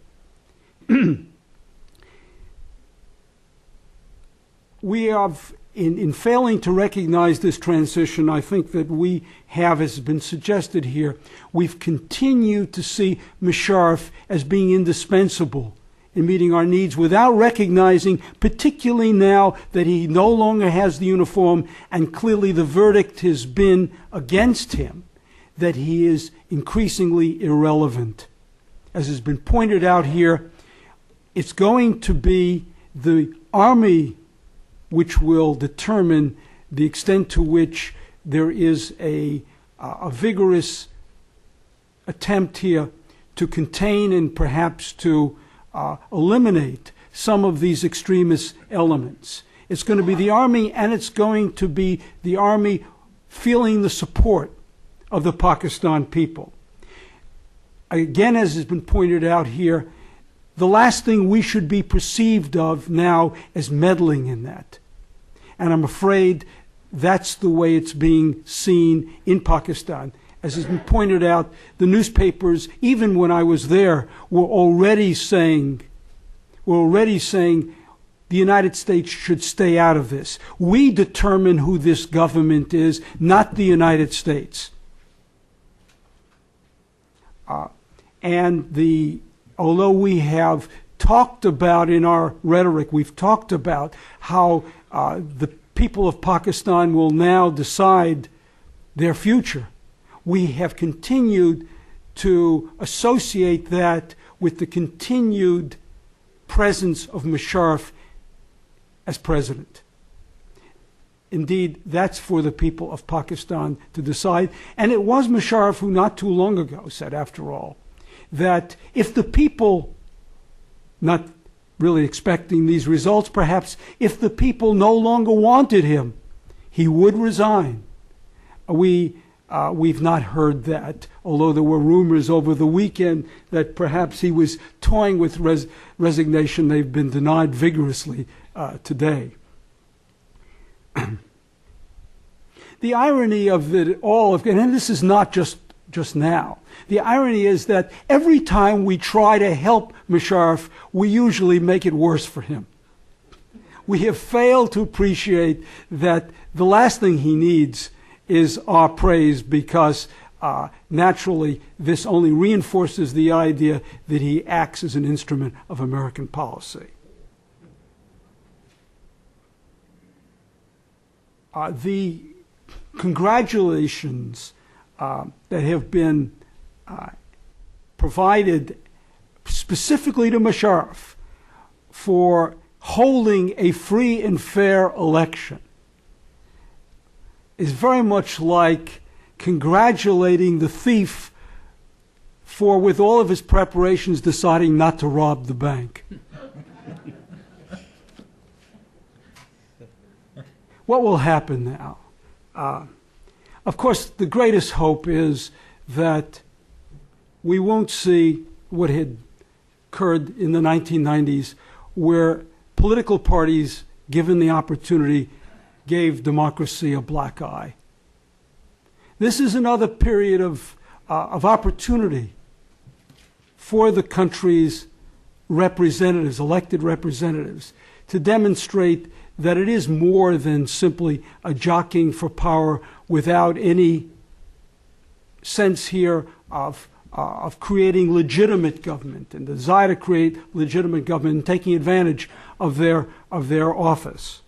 We have, in failing to recognize this transition, I think that we have, as has been suggested here, we've continued to see Musharraf as being indispensable in meeting our needs without recognizing, particularly now that he no longer has the uniform and clearly the verdict has been against him, that he is increasingly irrelevant. As has been pointed out here, it's going to be the army which will determine the extent to which there is a vigorous attempt here to contain and perhaps to eliminate some of these extremist elements. It's going to be the army, and it's going to be the army feeling the support of the Pakistan people. Again, as has been pointed out here, the last thing we should be perceived of now is meddling in that. And I'm afraid that's the way it's being seen in Pakistan. As has been pointed out, the newspapers, even when I was there, were already saying the United States should stay out of this. We determine who this government is, not the United States. Although we have talked about in our rhetoric, we've talked about how the people of Pakistan will now decide their future, we have continued to associate that with the continued presence of Musharraf as president. Indeed, that's for the people of Pakistan to decide. And it was Musharraf who not too long ago said, after all, that if the people, not really expecting these results perhaps, if the people no longer wanted him, he would resign. We've not heard that, although there were rumors over the weekend that perhaps he was toying with resignation. They've been denied vigorously today. The irony of it all, and this is not just now, the irony is that every time we try to help Musharraf, we usually make it worse for him. We have failed to appreciate that the last thing he needs is our praise, because naturally this only reinforces the idea that he acts as an instrument of American policy. The congratulations that have been provided specifically to Musharraf for holding a free and fair election is very much like congratulating the thief for, with all of his preparations, deciding not to rob the bank. What will happen now? Of course, the greatest hope is that we won't see what had occurred in the 1990s, where political parties, given the opportunity, gave democracy a black eye. This is another period of opportunity for the country's representatives, elected representatives, to demonstrate that it is more than simply a jockeying for power without any sense here of creating legitimate government and desire to create legitimate government and taking advantage of their office.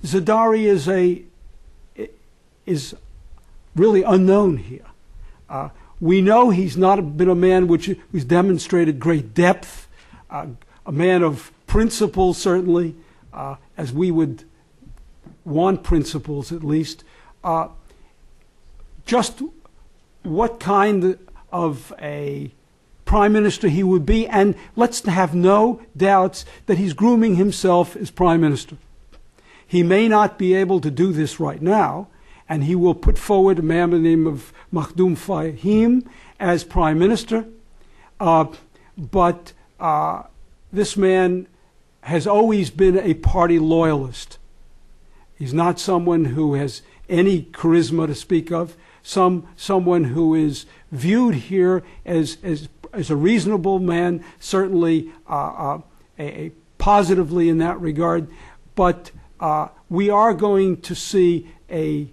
Zardari is really unknown here. We know he's not been a man who's demonstrated great depth, a man of principle, certainly, as we would want principles at least. Just what kind of a prime minister he would be, and let's have no doubts that he's grooming himself as prime minister. He may not be able to do this right now, and he will put forward a man by the name of Makhdoom Fahim as prime minister, but this man has always been a party loyalist. He's not someone who has any charisma to speak of, someone who is viewed here as a reasonable man, certainly positively in that regard, but we are going to see a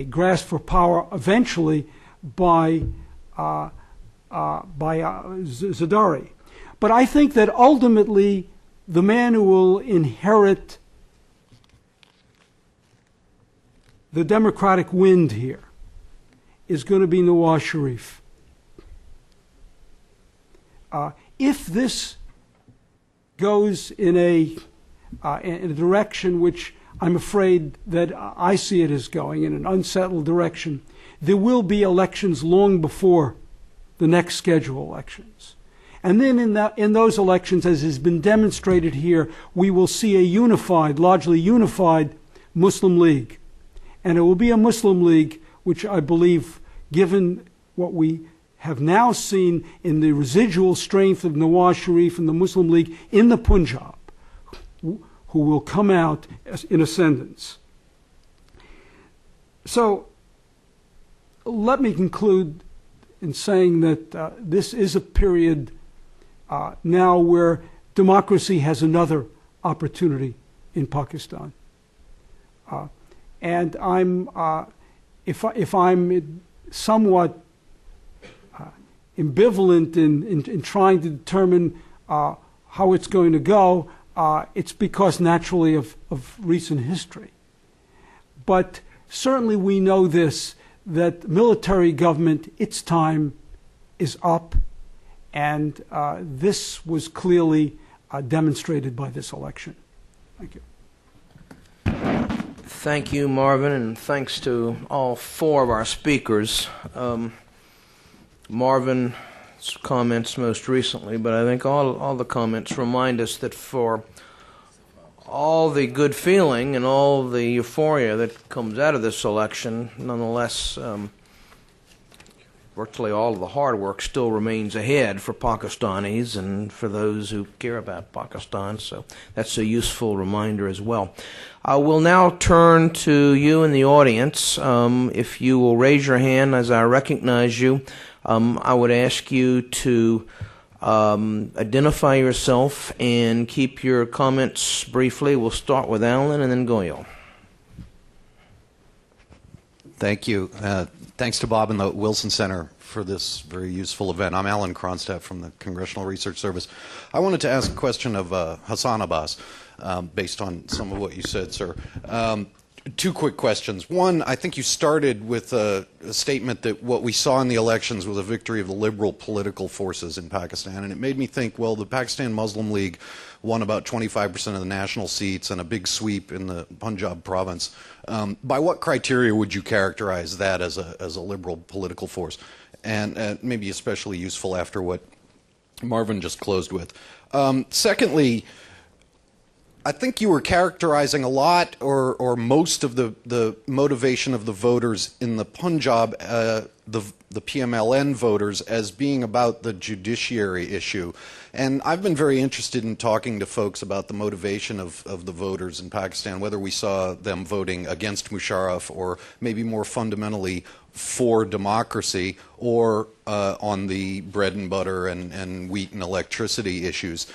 grasp for power eventually by Zardari. But I think that ultimately the man who will inherit the democratic wind here is going to be Nawaz Sharif. If this goes in a direction which I'm afraid that I see it as going, in an unsettled direction, there will be elections long before the next scheduled elections. And then in those elections, as has been demonstrated here, we will see a largely unified Muslim League. And it will be a Muslim League which I believe, given what we have now seen in the residual strength of Nawaz Sharif and the Muslim League in the Punjab, who will come out in ascendance. So let me conclude in saying that this is a period now where democracy has another opportunity in Pakistan. And if I'm somewhat ambivalent in trying to determine how it's going to go, it's because naturally of recent history. But certainly we know this, that military government, its time is up, and this was clearly demonstrated by this election. Thank you. Thank you, Marvin, and thanks to all four of our speakers. Marvin's comments most recently, but I think all the comments remind us that for all the good feeling and all the euphoria that comes out of this election, nonetheless, virtually all of the hard work still remains ahead for Pakistanis and for those who care about Pakistan, so that's a useful reminder as well. I will now turn to you in the audience. If you will raise your hand as I recognize you, I would ask you to identify yourself and keep your comments briefly. We'll start with Alan and then Goyal. Thank you. Thanks to Bob and the Wilson Center for this very useful event. I'm Alan Cronstadt from the Congressional Research Service. I wanted to ask a question of Hassan Abbas, based on some of what you said, sir. Two quick questions. One, I think you started with a statement that what we saw in the elections was a victory of the liberal political forces in Pakistan, and it made me think, well, the Pakistan Muslim League won about 25% of the national seats and a big sweep in the Punjab province. By what criteria would you characterize that as a liberal political force? And maybe especially useful after what Marvin just closed with. Secondly, I think you were characterizing a lot or most of the motivation of the voters in the Punjab, the PMLN voters, as being about the judiciary issue. And I've been very interested in talking to folks about the motivation of the voters in Pakistan, whether we saw them voting against Musharraf or maybe more fundamentally for democracy or on the bread and butter and wheat and electricity issues.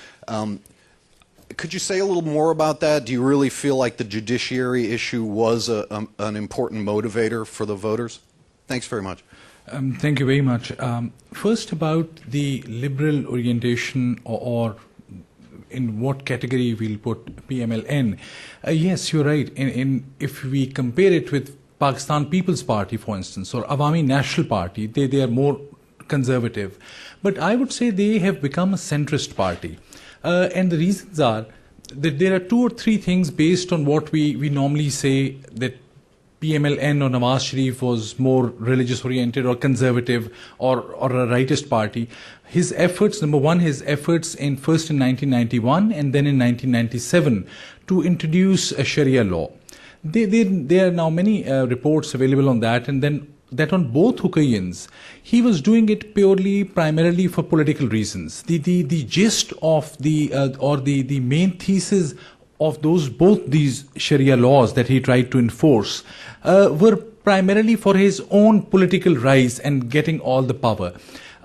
Could you say a little more about that? Do you really feel like the judiciary issue was an important motivator for the voters? Thanks very much. Thank you very much. First, about the liberal orientation or in what category we'll put PMLN. Yes, you're right. If we compare it with Pakistan People's Party, for instance, or Awami National Party, they are more conservative. But I would say they have become a centrist party. And the reasons are that there are two or three things based on what we normally say that PMLN or Nawaz Sharif was more religious oriented or conservative or a rightist party. His efforts, number one, his efforts first in 1991 and then in 1997 to introduce a Sharia law. There are now many reports available on that, and then that on both occasions he was doing it primarily for political reasons. The gist of the main thesis of both these Sharia laws that he tried to enforce were primarily for his own political rise and getting all the power.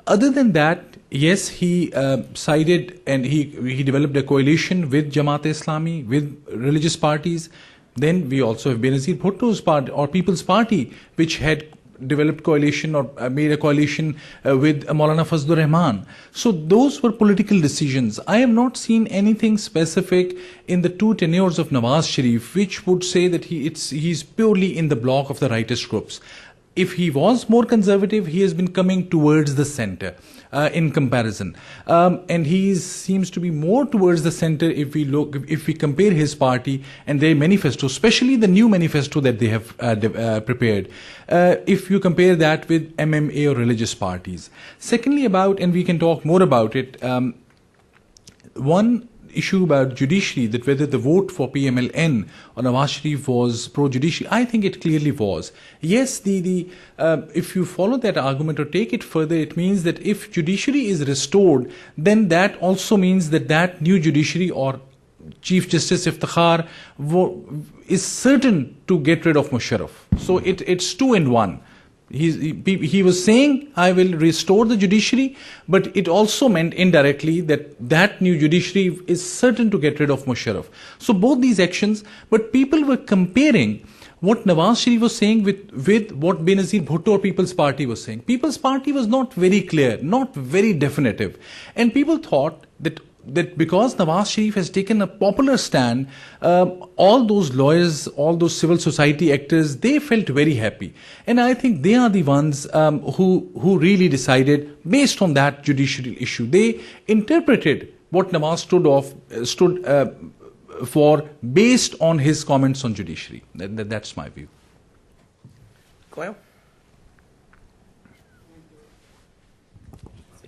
Other than that, yes, he sided and he developed a coalition with Jamaat-e-Islami, with religious parties. Then we also have Benazir Bhutto's party or People's Party, which had developed coalition or made a coalition with Maulana Fazlur Rahman. So those were political decisions. I have not seen anything specific in the two tenures of Nawaz Sharif which would say that he's purely in the block of the rightist groups. If he was more conservative, he has been coming towards the center in comparison. And he seems to be more towards the center if we compare his party and their manifesto, especially the new manifesto that they have prepared. If you compare that with MMA or religious parties. Secondly, and we can talk more about it, one issue about judiciary, that whether the vote for PMLN or Nawaz Sharif was pro-judiciary, I think it clearly was. Yes, if you follow that argument or take it further, it means that if judiciary is restored, then that also means that new judiciary or Chief Justice Iftikhar is certain to get rid of Musharraf. So it's two in one. He was saying, I will restore the judiciary, but it also meant indirectly that new judiciary is certain to get rid of Musharraf. So both these actions, but people were comparing what Nawaz Sharif was saying with what Benazir Bhutto or People's Party was saying. People's Party was not very clear, not very definitive. And people thought that because Nawaz Sharif has taken a popular stand, all those lawyers, all those civil society actors, they felt very happy. And I think they are the ones who really decided based on that judicial issue. They interpreted what Nawaz stood for based on his comments on judiciary. That's my view. Cleo?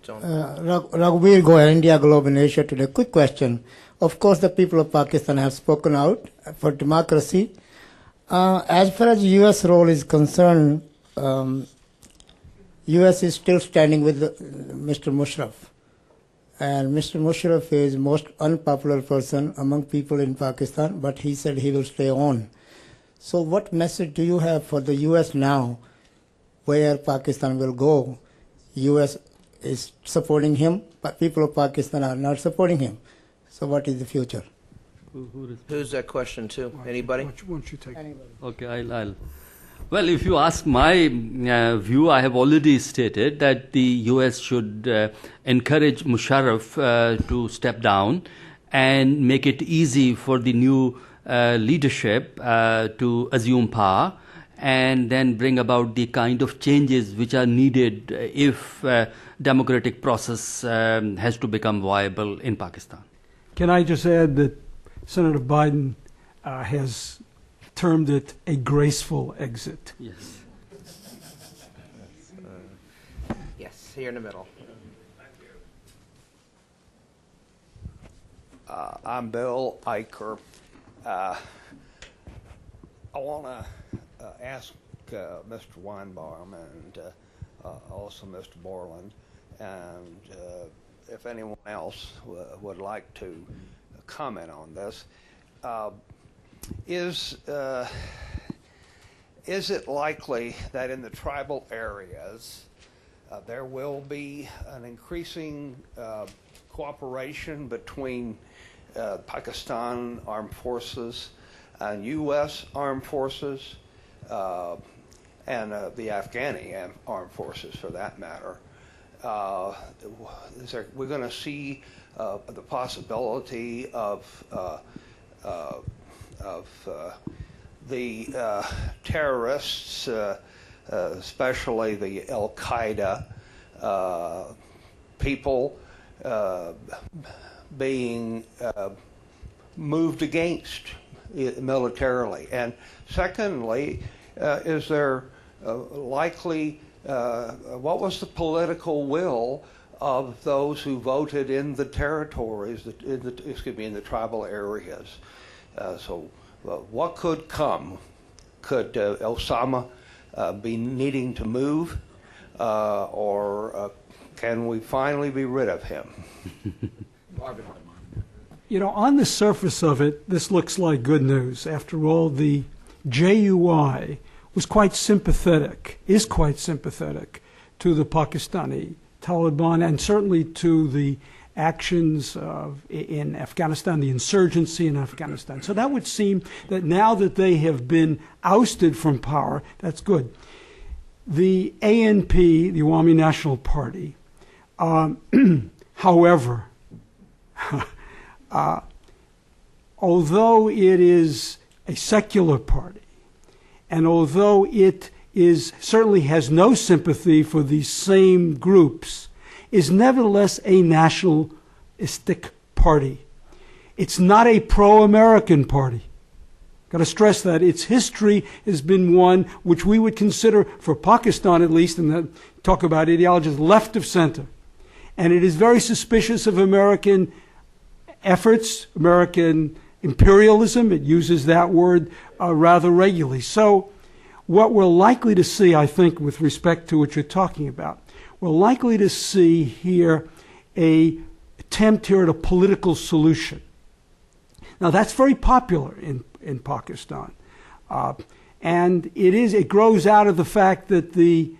Raghuveer Goyal, India Globe in Asia Today. Quick question. Of course, the people of Pakistan have spoken out for democracy. As far as U.S. role is concerned, U.S. is still standing with Mr. Musharraf. And Mr. Musharraf is most unpopular person among people in Pakistan, but he said he will stay on. So what message do you have for the U.S. now, where Pakistan will go? U.S. is supporting him, but people of Pakistan are not supporting him. So what is the future? Who's that question to? Anybody? Why don't you take it? Okay, I'll. Well, if you ask my view, I have already stated that the U.S. should encourage Musharraf to step down and make it easy for the new leadership to assume power and then bring about the kind of changes which are needed if democratic process has to become viable in Pakistan. Can I just add that Senator Biden has termed it a graceful exit? Yes. Yes, here in the middle. I'm Bill Eicher. I want to ask Mr. Weinbaum and also Mr. Borland, and if anyone else would like to comment on this. Is it likely that in the tribal areas there will be an increasing cooperation between Pakistan Armed Forces and U.S. Armed Forces and the Afghani Armed Forces, for that matter? We're going to see the possibility of the terrorists, especially the Al-Qaeda people, being moved against militarily. And secondly, is there likely, what was the political will of those who voted in the territories, in the tribal areas? What could come? Could Osama be needing to move, or can we finally be rid of him? You know, on the surface of it, this looks like good news. After all, the JUI was quite sympathetic, is quite sympathetic to the Pakistani Taliban and certainly to the actions in Afghanistan, the insurgency in Afghanistan. So that would seem that now that they have been ousted from power, that's good. The ANP, the Awami National Party, however, although it is a secular party, and although it certainly has no sympathy for these same groups, is nevertheless a nationalistic party. It's not a pro-American party. Got to stress that. Its history has been one which we would consider, for Pakistan at least, and talk about ideologies, left of center. And it is very suspicious of American efforts, American imperialism. It uses that word rather regularly. So what we're likely to see, I think, with respect to what you're talking about, we're likely to see here an attempt here at a political solution. Now, that's very popular in Pakistan. And it grows out of the fact that the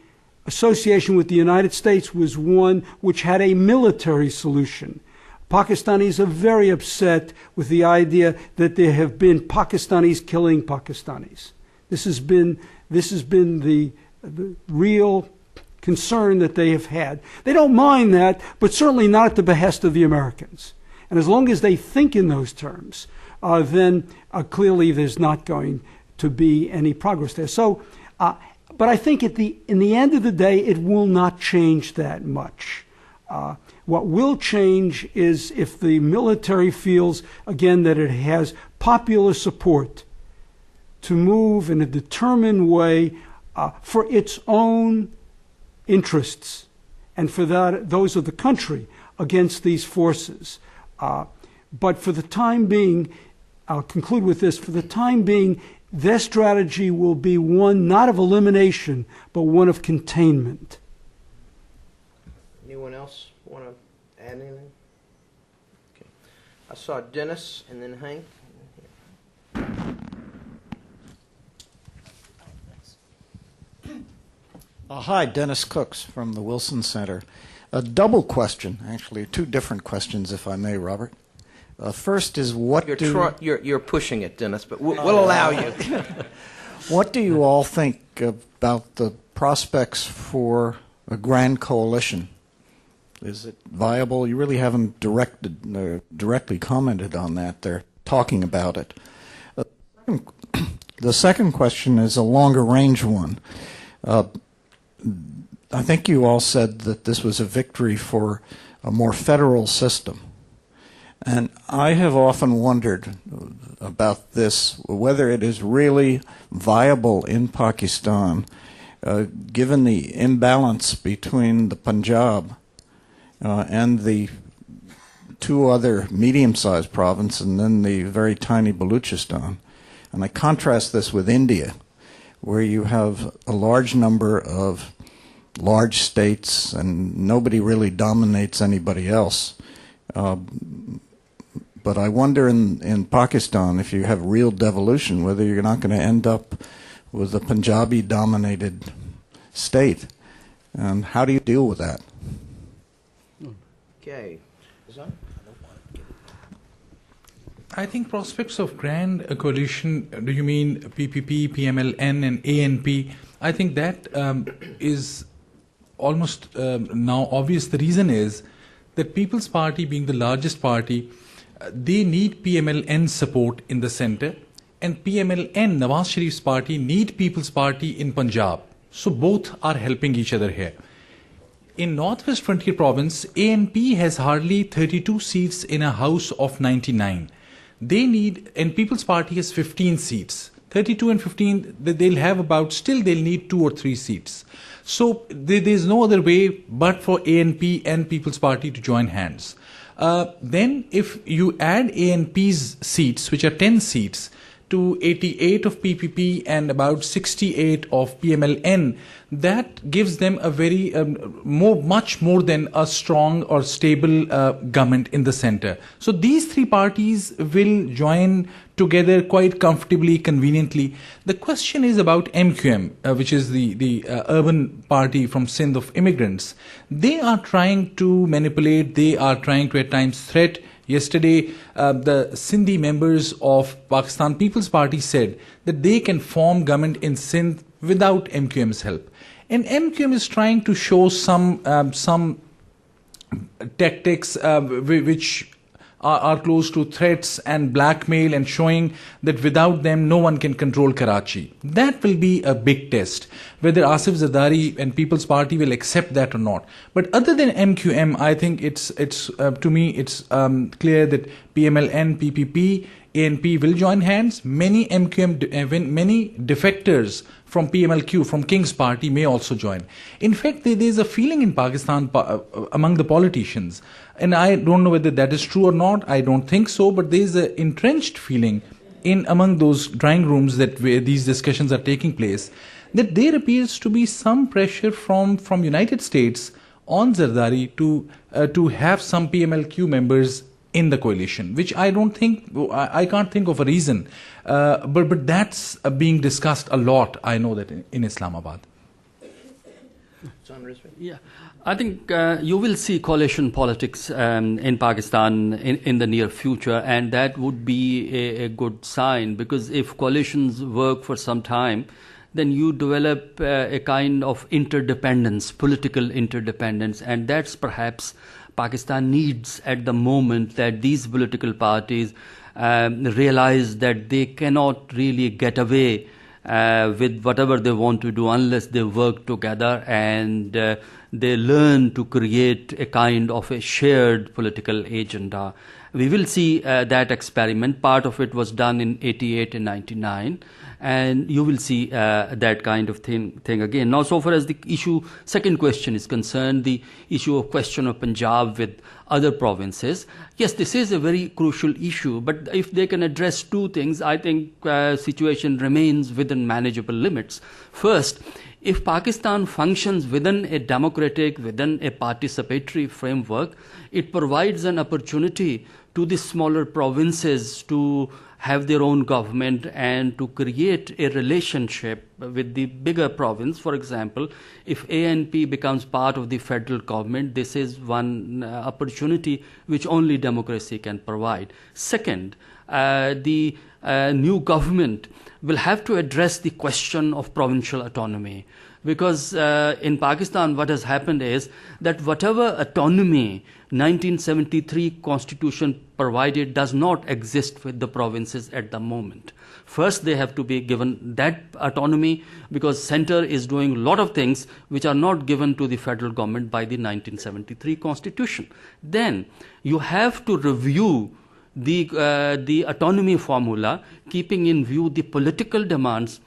association with the United States was one which had a military solution. Pakistanis are very upset with the idea that there have been Pakistanis killing Pakistanis. This has been the real concern that they have had. They don't mind that, but certainly not at the behest of the Americans. And as long as they think in those terms, then clearly there's not going to be any progress there. So, but I think in the end of the day, it will not change that much. What will change is if the military feels, again, that it has popular support to move in a determined way for its own interests and for those of the country against these forces. But for the time being, I'll conclude with this, for the time being, their strategy will be one not of elimination, but one of containment. Anyone else want to add anything? Okay. I saw Dennis and then Hank. Hi, Dennis Cooks from the Wilson Center. A double question, actually, two different questions, if I may, Robert. First is You're pushing it, Dennis, but we'll allow you. What do you all think about the prospects for a grand coalition? Is it viable? You really haven't directly commented on that. They're talking about it. The second question is a longer range one. I think you all said that this was a victory for a more federal system. And I have often wondered about this, whether it is really viable in Pakistan, given the imbalance between the Punjab and the two other medium-sized provinces and then the very tiny Baluchistan. And I contrast this with India, where you have a large number of large states and nobody really dominates anybody else. But I wonder in Pakistan, if you have real devolution, whether you're not going to end up with a Punjabi-dominated state. And how do you deal with that? Okay. I think prospects of grand coalition, do you mean PPP, PMLN and ANP? I think that is almost now obvious. The reason is that People's Party being the largest party, they need PMLN support in the center, and PMLN, Nawaz Sharif's party, need People's Party in Punjab. So both are helping each other here. In Northwest Frontier Province, ANP has hardly 32 seats in a house of 99. They need, and People's Party has 15 seats. 32 and 15, they'll have about, still they'll need 2 or 3 seats. So there's no other way but for ANP and People's Party to join hands. Then if you add ANP's seats, which are 10 seats, to 88 of PPP and about 68 of PMLN, that gives them a very much more than a strong or stable government in the center. So these three parties will join together quite comfortably, conveniently. The question is about MQM, which is the urban party from Sindh of immigrants. They are trying to manipulate, they are trying to at times threat. Yesterday, the Sindhi members of Pakistan People's Party said that they can form government in Sindh without MQM's help. And MQM is trying to show some tactics which are close to threats and blackmail, and showing that without them no one can control Karachi. That will be a big test, whether Asif Zardari and People's Party will accept that or not. But other than MQM, I think it's to me it's clear that PMLN, PPP, ANP will join hands. Many MQM, many defectors from PMLQ, from King's Party, may also join. In fact, there is a feeling in Pakistan among the politicians, and I don't know whether that is true or not. I don't think so, but there is an entrenched feeling among those drawing rooms where these discussions are taking place, that there appears to be some pressure from United States on Zardari to have some PMLQ members in the coalition, which I can't think of a reason, but that's being discussed a lot. I know that in Islamabad. Yeah, I think you will see coalition politics in Pakistan in the near future, and that would be a good sign, because if coalitions work for some time, then you develop a kind of interdependence, political interdependence, and that's perhaps Pakistan needs at the moment, that these political parties realize that they cannot really get away with whatever they want to do unless they work together and they learn to create a kind of a shared political agenda. We will see that experiment. Part of it was done in 88 and 99. And you will see that kind of thing again. Now, so far as the second question is concerned, the question of Punjab with other provinces, yes, this is a very crucial issue, but if they can address two things, I think situation remains within manageable limits. First, if Pakistan functions within a democratic, within a participatory framework, it provides an opportunity to the smaller provinces to have their own government and to create a relationship with the bigger province. For example, if ANP becomes part of the federal government, this is one opportunity which only democracy can provide. Second, the new government will have to address the question of provincial autonomy, Because in Pakistan, what has happened is that whatever autonomy 1973 constitution provided does not exist with the provinces at the moment. First, they have to be given that autonomy because center is doing a lot of things which are not given to the federal government by the 1973 constitution. Then you have to review the autonomy formula, keeping in view the political demands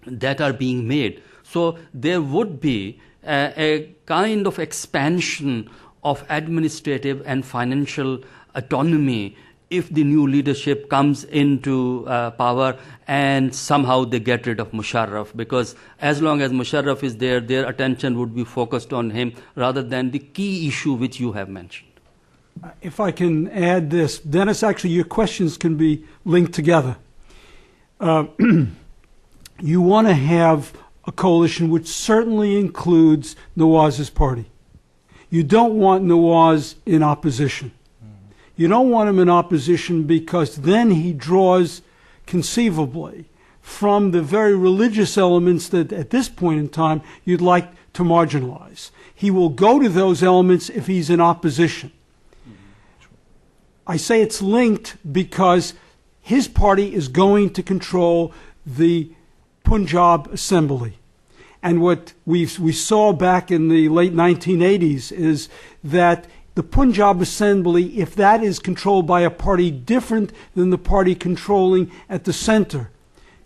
that are being made. So there would be a kind of expansion of administrative and financial autonomy if the new leadership comes into power and somehow they get rid of Musharraf, because as long as Musharraf is there, their attention would be focused on him rather than the key issue which you have mentioned. If I can add this, Dennis, actually your questions can be linked together. You want to have a coalition which certainly includes Nawaz's party. You don't want Nawaz in opposition. You don't want him in opposition because then he draws conceivably from the very religious elements that at this point in time you'd like to marginalize. He will go to those elements if he's in opposition. I say it's linked because his party is going to control the Punjab Assembly. And what we saw back in the late 1980s is that the Punjab Assembly, if that is controlled by a party different than the party controlling at the center,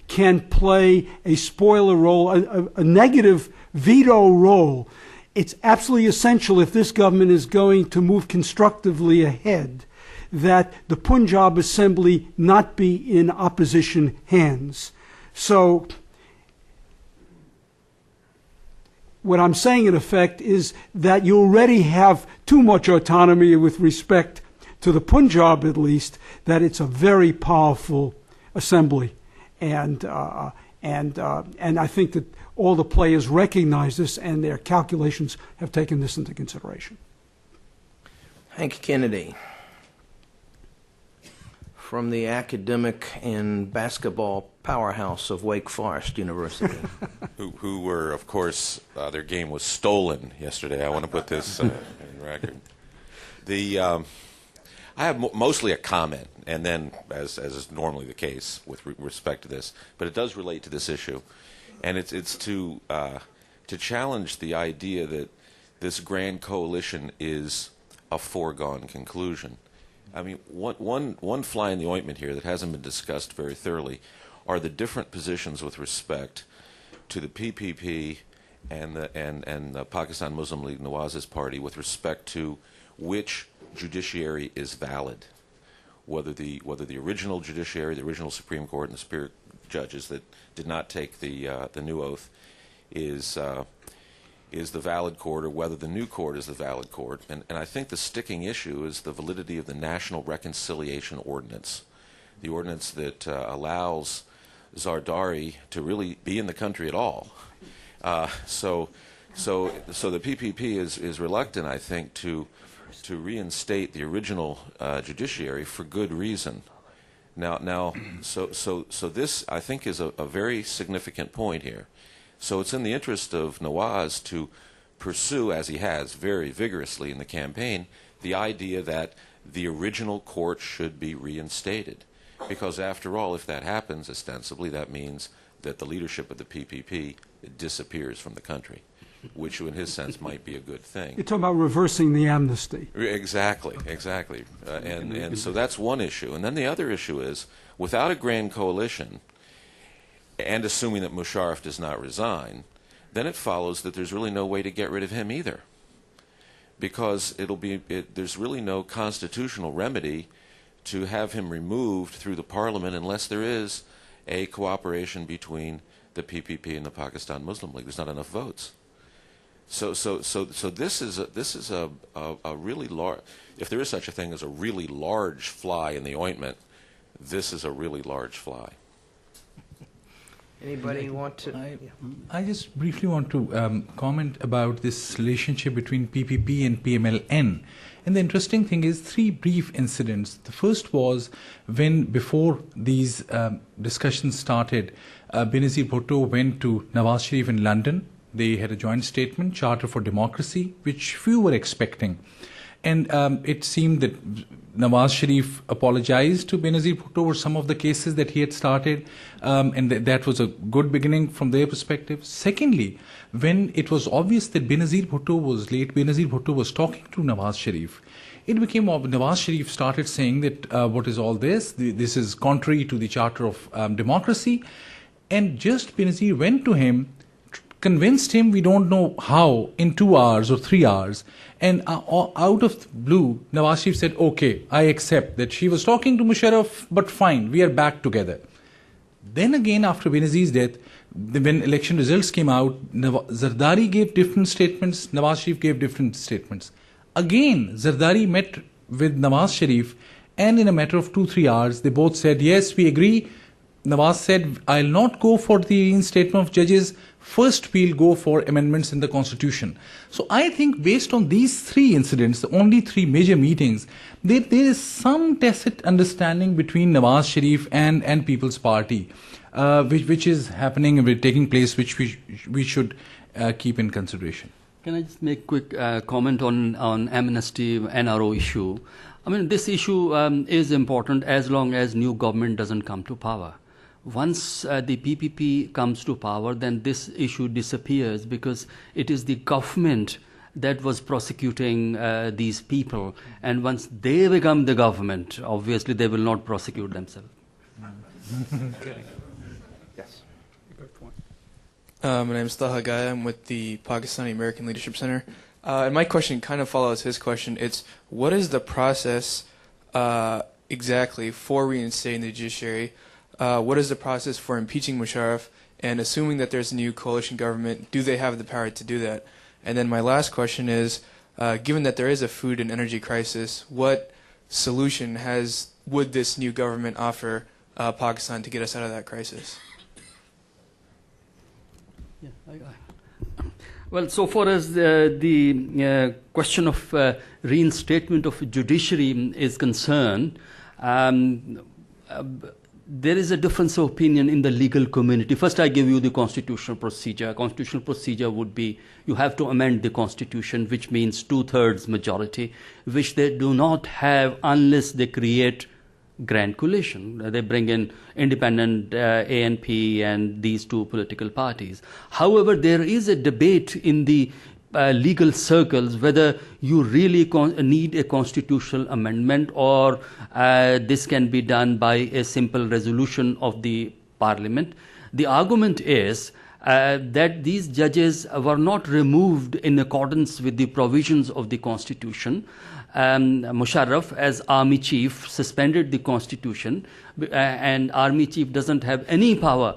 can play a spoiler role, a negative veto role. It's absolutely essential if this government is going to move constructively ahead that the Punjab Assembly not be in opposition hands. So what I'm saying, in effect, is that you already have too much autonomy with respect to the Punjab, at least, that it's a very powerful assembly. And I think that all the players recognize this and their calculations have taken this into consideration. Hank Kennedy, from the academic and basketball powerhouse of Wake Forest University. who were, of course, their game was stolen yesterday. I want to put this in record. I have mostly a comment, and then, as is normally the case with respect to this, but it does relate to this issue, and it's to challenge the idea that this grand coalition is a foregone conclusion. I mean, one fly in the ointment here that hasn't been discussed very thoroughly are the different positions with respect to the PPP and the Pakistan Muslim League, Nawaz's party, with respect to which judiciary is valid, whether the original judiciary, the original Supreme Court, and the Superior judges that did not take the new oath is the valid court, or whether the new court is the valid court. And I think the sticking issue is the validity of the National Reconciliation Ordinance, the ordinance that allows Zardari to really be in the country at all. So the PPP is reluctant, I think, to reinstate the original judiciary for good reason. So this, I think, is a very significant point here. So it's in the interest of Nawaz to pursue, as he has very vigorously in the campaign, the idea that the original court should be reinstated. Because after all, if that happens, ostensibly, that means that the leadership of the PPP disappears from the country, which in his sense might be a good thing. You're talking about reversing the amnesty. Exactly. And so that's one issue. And then the other issue is, without a grand coalition, and assuming that Musharraf does not resign, then it follows that there's really no way to get rid of him either. Because there's really no constitutional remedy to have him removed through the parliament unless there is a cooperation between the PPP and the Pakistan Muslim League. There's not enough votes. So this is a really large, if there is such a thing as a really large fly in the ointment, this is a really large fly. Anybody want to? I just briefly want to comment about this relationship between PPP and PMLN. And the interesting thing is three brief incidents. The first was when, before these discussions started, Benazir Bhutto went to Nawaz Sharif in London. They had a joint statement, Charter for Democracy, which few were expecting. And it seemed that Nawaz Sharif apologized to Benazir Bhutto for some of the cases that he had started, and that was a good beginning from their perspective. Secondly, when it was obvious that Benazir Bhutto was talking to Nawaz Sharif, it became Nawaz Sharif started saying that what is all this? This is contrary to the Charter of Democracy. And just Benazir went to him, convinced him, we don't know how, in 2 hours or 3 hours. And out of the blue, Nawaz Sharif said, okay, I accept that she was talking to Musharraf, but fine, we are back together. Then again, after Benazir's death, when election results came out, Zardari gave different statements, Nawaz Sharif gave different statements. Again, Zardari met with Nawaz Sharif, and in a matter of 2-3 hours, they both said, yes, we agree. Nawaz said, I'll not go for the reinstatement of judges. First, we'll go for amendments in the Constitution. So I think based on these 3 incidents, the only 3 major meetings, there is some tacit understanding between Nawaz Sharif and People's Party, which is happening and taking place, which we should keep in consideration. Can I just make a quick comment on amnesty NRO issue? I mean, this issue is important as long as new government doesn't come to power. Once the PPP comes to power, then this issue disappears because it is the government that was prosecuting these people. And once they become the government, obviously they will not prosecute themselves. Yes. My name is Taha Gaya. I'm with the Pakistani American Leadership Center. And my question kind of follows his question. It's, what is the process exactly for reinstating the judiciary? What is the process for impeaching Musharraf? And assuming that there's a new coalition government, do they have the power to do that? And then my last question is, given that there is a food and energy crisis, what solution would this new government offer Pakistan to get us out of that crisis? Yeah, well, so far as the question of reinstatement of judiciary is concerned, there is a difference of opinion in the legal community. First, I give you the constitutional procedure. Constitutional procedure would be you have to amend the constitution, which means 2/3 majority, which they do not have unless they create grand coalition. They bring in independent ANP and these 2 political parties. However, there is a debate in the legal circles whether you really need a constitutional amendment or this can be done by a simple resolution of the parliament. The argument is that these judges were not removed in accordance with the provisions of the constitution. Musharraf, as army chief, suspended the constitution, and army chief doesn't have any power,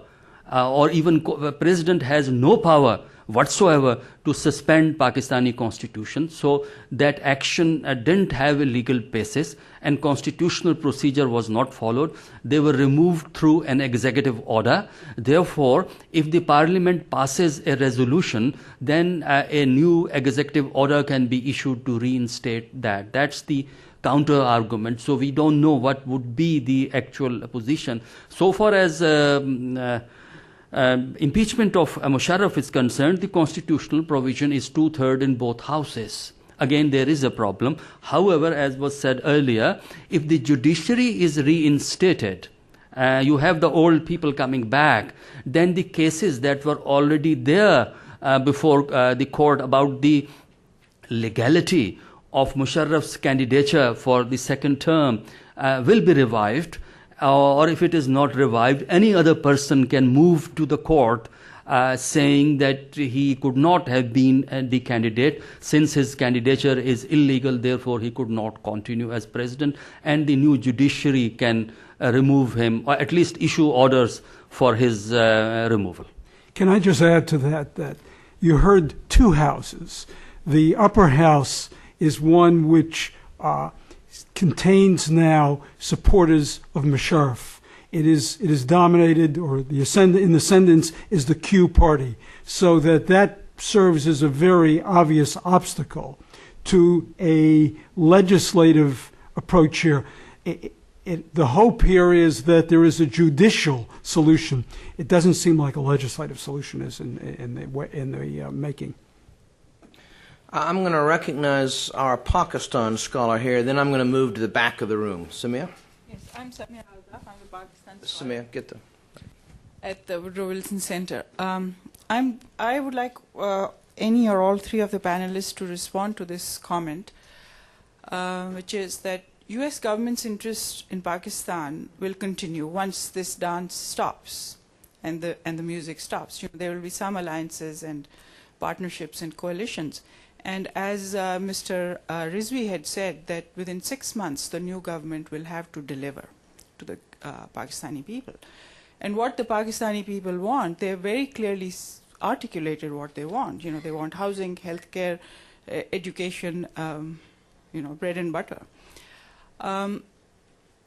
or even president has no power whatsoever to suspend Pakistani constitution. So that action didn't have a legal basis and constitutional procedure was not followed. They were removed through an executive order. Therefore, if the parliament passes a resolution, then a new executive order can be issued to reinstate that. That's the counter argument. So we don't know what would be the actual position. So far as impeachment of Musharraf is concerned, the constitutional provision is 2/3 in both houses. Again, there is a problem. However, as was said earlier, if the judiciary is reinstated, you have the old people coming back, then the cases that were already there before the court about the legality of Musharraf's candidature for the second term will be revived. Or if it is not revived, any other person can move to the court saying that he could not have been the candidate since his candidature is illegal, therefore he could not continue as president, and the new judiciary can remove him, or at least issue orders for his removal. Can I just add to that you heard 2 houses. The upper house is one which contains now supporters of Musharraf. It is dominated, or in the ascendance is the Q party, so that serves as a very obvious obstacle to a legislative approach here. the hope here is that there is a judicial solution. It doesn't seem like a legislative solution is in the making. I'm going to recognize our Pakistan scholar here, then I'm going to move to the back of the room. Samir? Yes, I'm Samir Aldaf. I'm the Pakistan scholar Samir, get the... at the Woodrow Wilson Center. I would like any or all three of the panelists to respond to this comment, which is that U.S. government's interest in Pakistan will continue once this dance stops and the music stops. There will be some alliances and partnerships and coalitions. And as Mr. Rizvi had said, that within 6 months the new government will have to deliver to the Pakistani people. And what the Pakistani people want, they have very clearly articulated what they want. They want housing, healthcare, education, bread and butter.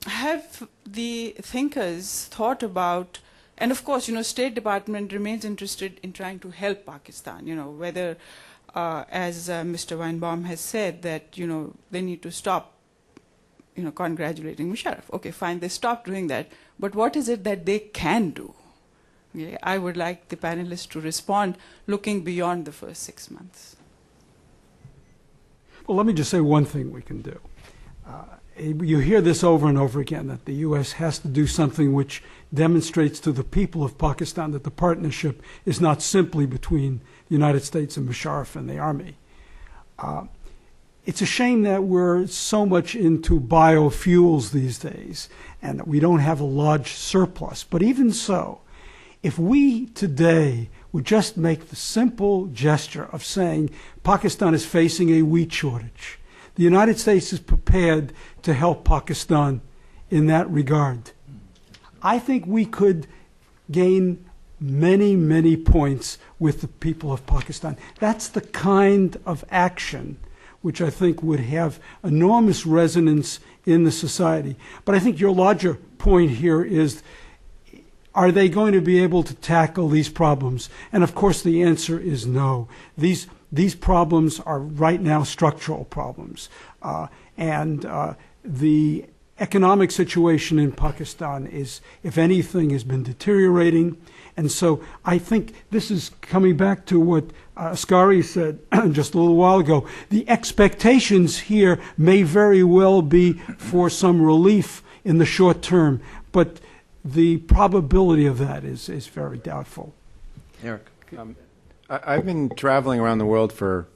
Have the thinkers thought about, and of course, State Department remains interested in trying to help Pakistan, whether, as Mr. Weinbaum has said, that, they need to stop, congratulating Musharraf. Okay, fine, they stopped doing that. But what is it that they can do? Okay, I would like the panelists to respond looking beyond the first 6 months. Well, let me just say one thing we can do. You hear this over and over again, that the U.S. has to do something which demonstrates to the people of Pakistan that the partnership is not simply between the United States and Musharraf and the army. It's a shame that we're so much into biofuels these days and that we don't have a large surplus. But even so, if we today would just make the simple gesture of saying Pakistan is facing a wheat shortage, the United States is prepared to help Pakistan in that regard, I think we could gain many, many points with the people of Pakistan. That's the kind of action which I think would have enormous resonance in the society. But I think your larger point here is, are they going to be able to tackle these problems? And of course the answer is no. These problems are right now structural problems. The economic situation in Pakistan is, if anything, has been deteriorating. And so I think this is coming back to what Asghari said just a little while ago. The expectations here may very well be for some relief in the short term, but the probability of that is very doubtful. Eric? I've been traveling around the world for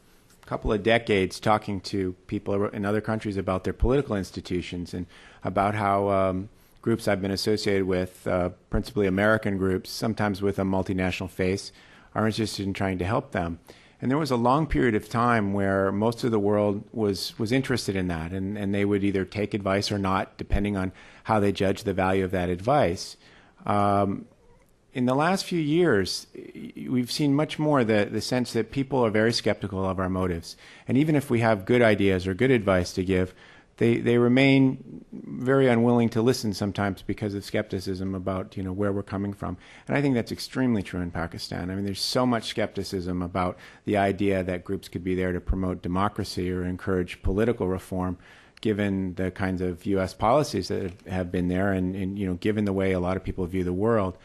a couple of decades talking to people in other countries about their political institutions and about how groups I've been associated with, principally American groups, sometimes with a multinational face, are interested in trying to help them. And there was a long period of time where most of the world was interested in that, and they would either take advice or not, depending on how they judge the value of that advice. In the last few years, we've seen much more the sense that people are very skeptical of our motives. And even if we have good ideas or good advice to give, they remain very unwilling to listen sometimes because of skepticism about where we're coming from. And I think that's extremely true in Pakistan. I mean, there's so much skepticism about the idea that groups could be there to promote democracy or encourage political reform, given the kinds of U.S. policies that have been there and given the way a lot of people view the world.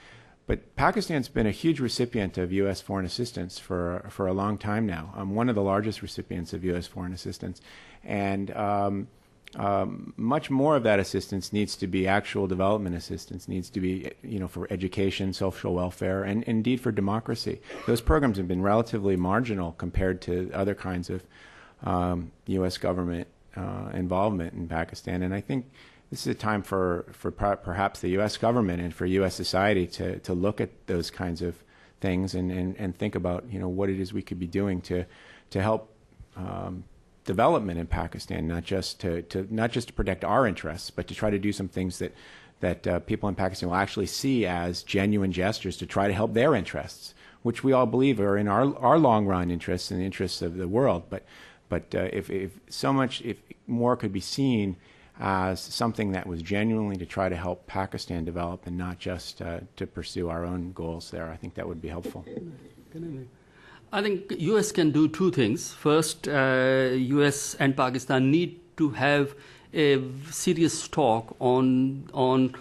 But Pakistan's been a huge recipient of U.S. foreign assistance for a long time now. One of the largest recipients of U.S. foreign assistance. And much more of that assistance needs to be actual development assistance, needs to be, for education, social welfare, and indeed for democracy. Those programs have been relatively marginal compared to other kinds of U.S. government involvement in Pakistan. And I think this is a time for perhaps the U.S. government and for U.S. society to look at those kinds of things and think about, what it is we could be doing to help development in Pakistan, not just to protect our interests, but to try to do some things that people in Pakistan will actually see as genuine gestures to try to help their interests, which we all believe are in our long run interests and the interests of the world. But if more could be seen as something that was genuinely to try to help Pakistan develop and not just to pursue our own goals there, I think that would be helpful. I think U.S. can do two things. First, U.S. and Pakistan need to have a serious talk on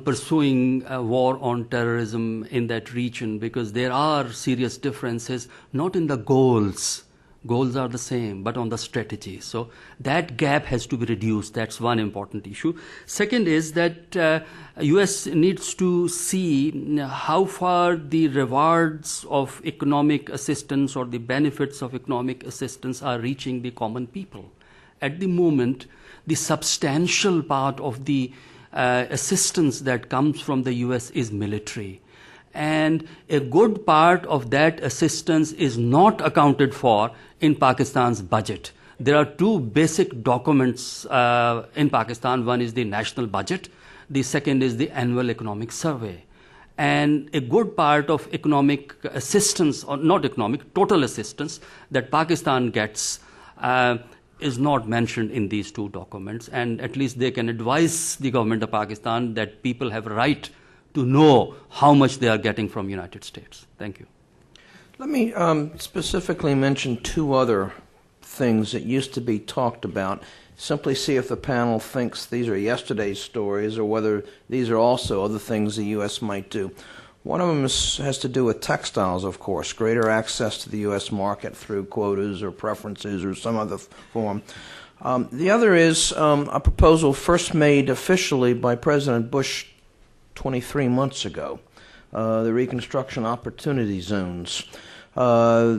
pursuing a war on terrorism in that region, because there are serious differences, not in the goals. Goals are the same, but on the strategy. So that gap has to be reduced. That's one important issue. Second is that U.S. needs to see how far the rewards of economic assistance or the benefits of economic assistance are reaching the common people. At the moment, the substantial part of the assistance that comes from the U.S. is military. And a good part of that assistance is not accounted for in Pakistan's budget. There are two basic documents in Pakistan. One is the national budget. The second is the annual economic survey. And a good part of economic assistance, or not economic, total assistance that Pakistan gets is not mentioned in these two documents. And at least they can advise the government of Pakistan that people have a right to know how much they are getting from United States. Thank you. Let me specifically mention two other things that used to be talked about. Simply see if the panel thinks these are yesterday's stories or whether these are also other things the U.S. might do. One of them has to do with textiles, of course, greater access to the U.S. market through quotas or preferences or some other form. The other is a proposal first made officially by President Bush 23 months ago, the Reconstruction Opportunity Zones. The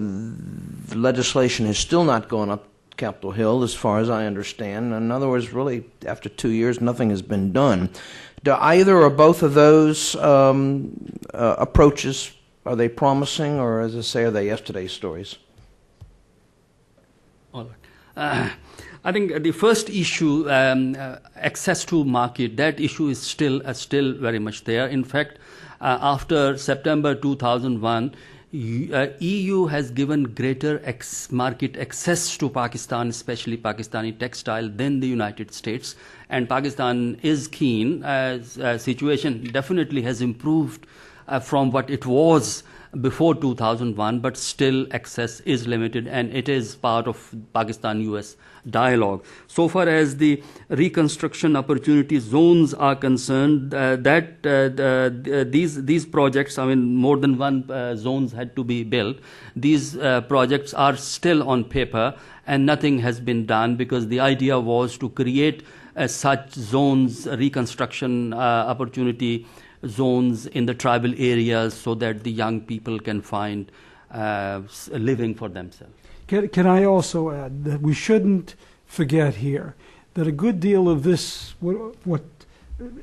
legislation has still not gone up Capitol Hill, as far as I understand. In other words, really, after 2 years, nothing has been done. Do either or both of those approaches, are they promising, or, as I say, are they yesterday's stories? All right. I think the first issue, access to market, that issue is still very much there. In fact, after September 2001, EU has given greater market access to Pakistan, especially Pakistani textile, than the United States. And Pakistan is keen. Situation definitely has improved from what it was before 2001, but still access is limited, and it is part of Pakistan-US dialogue. So far as the reconstruction opportunity zones are concerned, these projects, I mean, more than one zones had to be built. These projects are still on paper, and nothing has been done, because the idea was to create such zones, reconstruction opportunity zones in the tribal areas, so that the young people can find a living for themselves. Can I also add that we shouldn't forget here that a good deal of this, what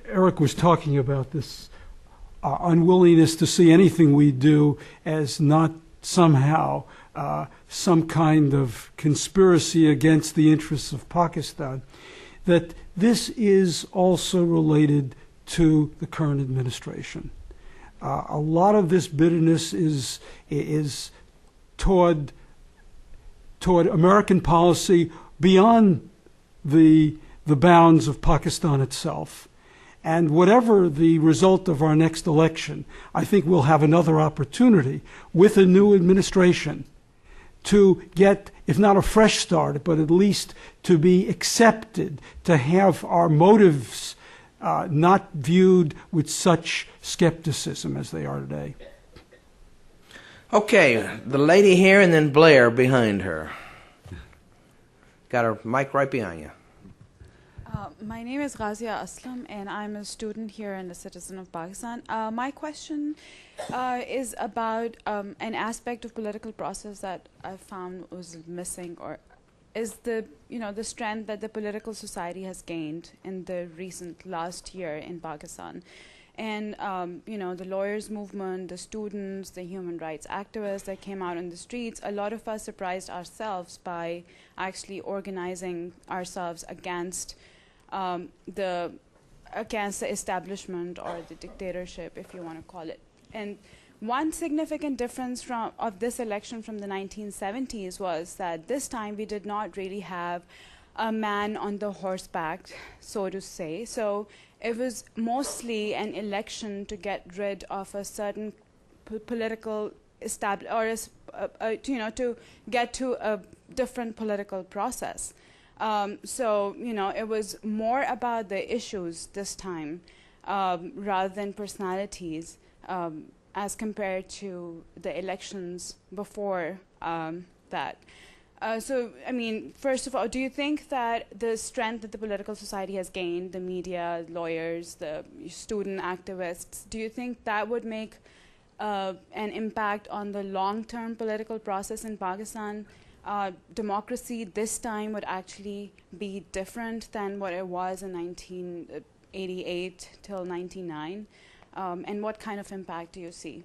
Eric was talking about, this unwillingness to see anything we do as not somehow some kind of conspiracy against the interests of Pakistan, that this is also related to the current administration. A lot of this bitterness is toward American policy beyond the bounds of Pakistan itself. And whatever the result of our next election, I think we'll have another opportunity with a new administration to get, if not a fresh start, but at least to be accepted, to have our motives not viewed with such skepticism as they are today. Okay, the lady here and then Blair behind her. Got her mic right behind you. My name is Ghazia Aslam, and I'm a student here and a citizen of Pakistan. My question is about an aspect of political process that I found was missing, or is the strength that the political society has gained in the recent last year in Pakistan. And, the lawyers' movement, the students, the human rights activists that came out on the streets, a lot of us surprised ourselves by actually organizing ourselves against the establishment or the dictatorship, if you want to call it. And one significant difference of this election from the 1970s was that this time we did not really have a man on the horseback, so to say. So it was mostly an election to get rid of a certain political to get to a different political process. So, it was more about the issues this time rather than personalities as compared to the elections before that. So, first of all, do you think that the strength that the political society has gained, the media, lawyers, the student activists, do you think that would make an impact on the long-term political process in Pakistan? Democracy this time would actually be different than what it was in 1988 till 1999? And what kind of impact do you see?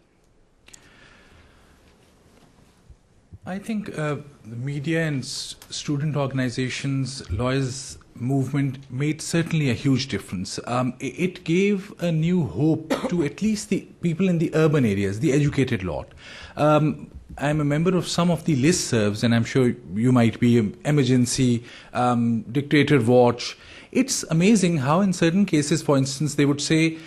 I think the media and student organizations, lawyers movement made certainly a huge difference. It gave a new hope to at least the people in the urban areas, the educated lot. I'm a member of some of the listservs, and I'm sure you might be, Emergency, Dictator Watch. It's amazing how in certain cases, for instance, they would say,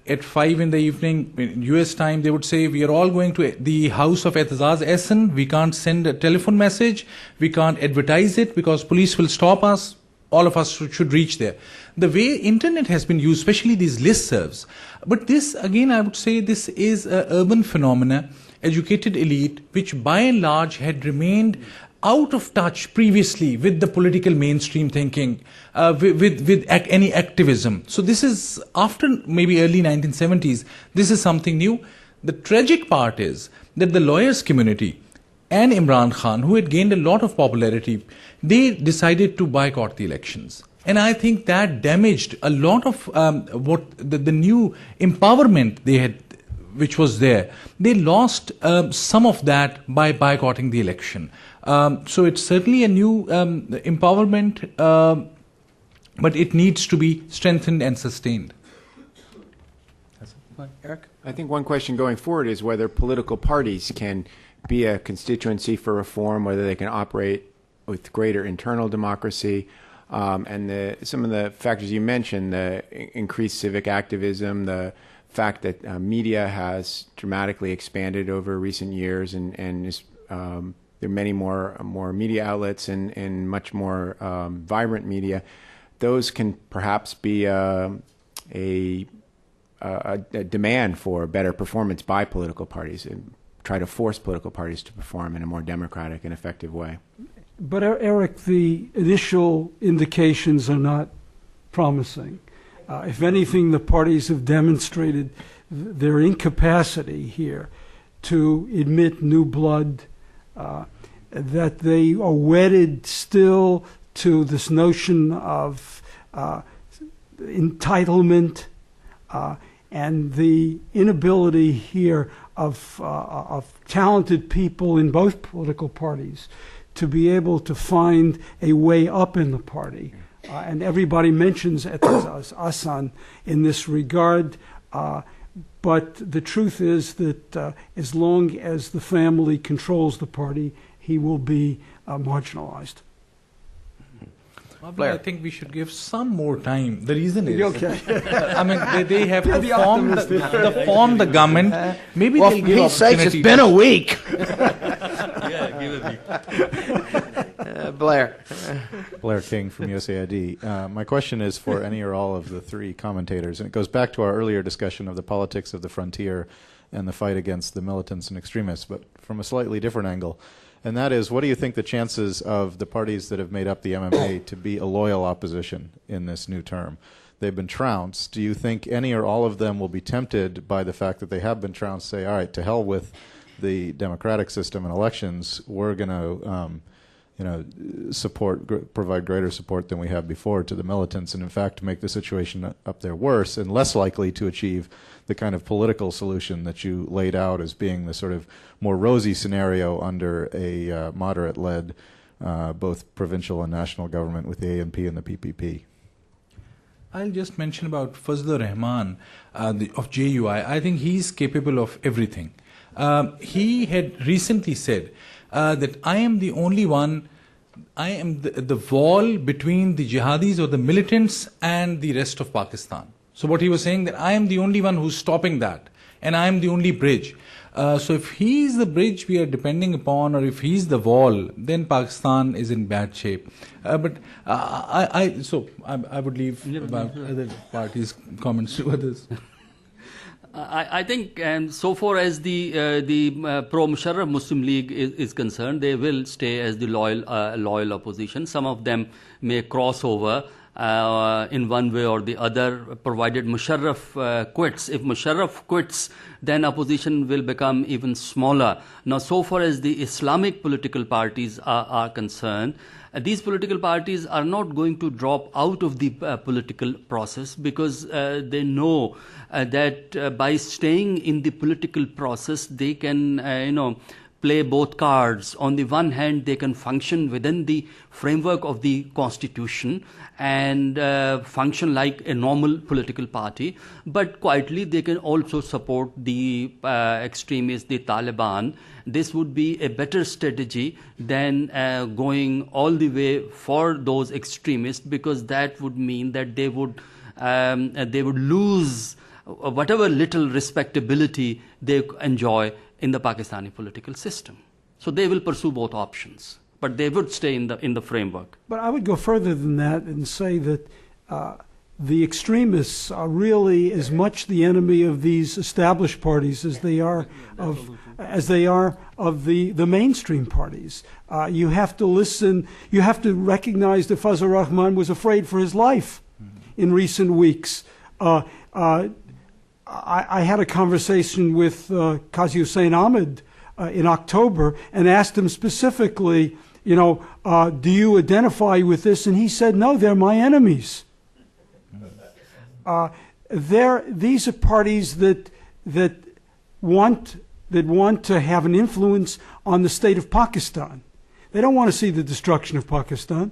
at 5 in the evening, in US time, they would say, we are all going to the house of Etazaz Ehsan. We can't send a telephone message. We can't advertise it because police will stop us. All of us should reach there. The way internet has been used, especially these listservs. But this, again, I would say this is an urban phenomena, educated elite, which by and large had remained out of touch previously with the political mainstream thinking, with any activism. So this is, after maybe early 1970s, this is something new. The tragic part is that the lawyers community and Imran Khan, who had gained a lot of popularity, they decided to boycott the elections. And I think that damaged a lot of what the new empowerment they had, which was there. They lost some of that by boycotting the election. So it's certainly a new empowerment, but it needs to be strengthened and sustained. Eric? I think one question going forward is whether political parties can be a constituency for reform, whether they can operate with greater internal democracy, and some of the factors you mentioned, the increased civic activism, the fact that media has dramatically expanded over recent years, and is, there are many more media outlets and much more vibrant media. Those can perhaps be a demand for better performance by political parties and try to force political parties to perform in a more democratic and effective way. But Eric, the initial indications are not promising. If anything, the parties have demonstrated their incapacity here to admit new blood, that they are wedded still to this notion of entitlement, and the inability here of talented people in both political parties to be able to find a way up in the party. And everybody mentions Etazaz Ehsan in this regard, but the truth is that as long as the family controls the party, he will be marginalized. Blair. I think we should give some more time. The reason is, okay. I mean, they have to form the government. Maybe well, they'll for give Pete's sake, it's been a week. Yeah, give it a week. Blair. Blair King from USAID. My question is for any or all of the three commentators, and it goes back to our earlier discussion of the politics of the frontier and the fight against the militants and extremists, but from a slightly different angle. And that is, what do you think the chances of the parties that have made up the MMA to be a loyal opposition in this new term? They've been trounced. Do you think any or all of them will be tempted by the fact that they have been trounced, say, all right, to hell with the democratic system and elections, we're going to provide greater support than we have before to the militants, and in fact make the situation up there worse and less likely to achieve the kind of political solution that you laid out as being the sort of more rosy scenario under a moderate-led both provincial and national government with the ANP and the PPP? I'll just mention about Fazlur Rahman of JUI. I think he's capable of everything. He had recently said that I am the only one, I am the wall between the jihadis or the militants and the rest of Pakistan. So what he was saying, that I am the only one who's stopping that, and I am the only bridge. So if he's the bridge we are depending upon, or if he's the wall, then Pakistan is in bad shape. But I would leave about other parties' comments to others. I think, and so far as the pro-Musharraf Muslim League is concerned, they will stay as the loyal opposition. Some of them may cross over in one way or the other, provided Musharraf quits. If Musharraf quits, then opposition will become even smaller. Now, so far as the Islamic political parties are concerned, these political parties are not going to drop out of the political process, because they know that by staying in the political process, they can, play both cards. On the one hand, they can function within the framework of the constitution and function like a normal political party, but quietly they can also support the extremists, the Taliban. This would be a better strategy than going all the way for those extremists, because that would mean that they would lose whatever little respectability they enjoy in the Pakistani political system. So they will pursue both options, but they would stay in the framework. But I would go further than that and say that the extremists are really as much the enemy of these established parties as they are of the mainstream parties. You have to listen. You have to recognize that Fazlur Rahman was afraid for his life in recent weeks. I had a conversation with Qazi Hussain Ahmed in October and asked him specifically, do you identify with this? And he said, no, they're my enemies. These are parties that want to have an influence on the state of Pakistan. They don't want to see the destruction of Pakistan.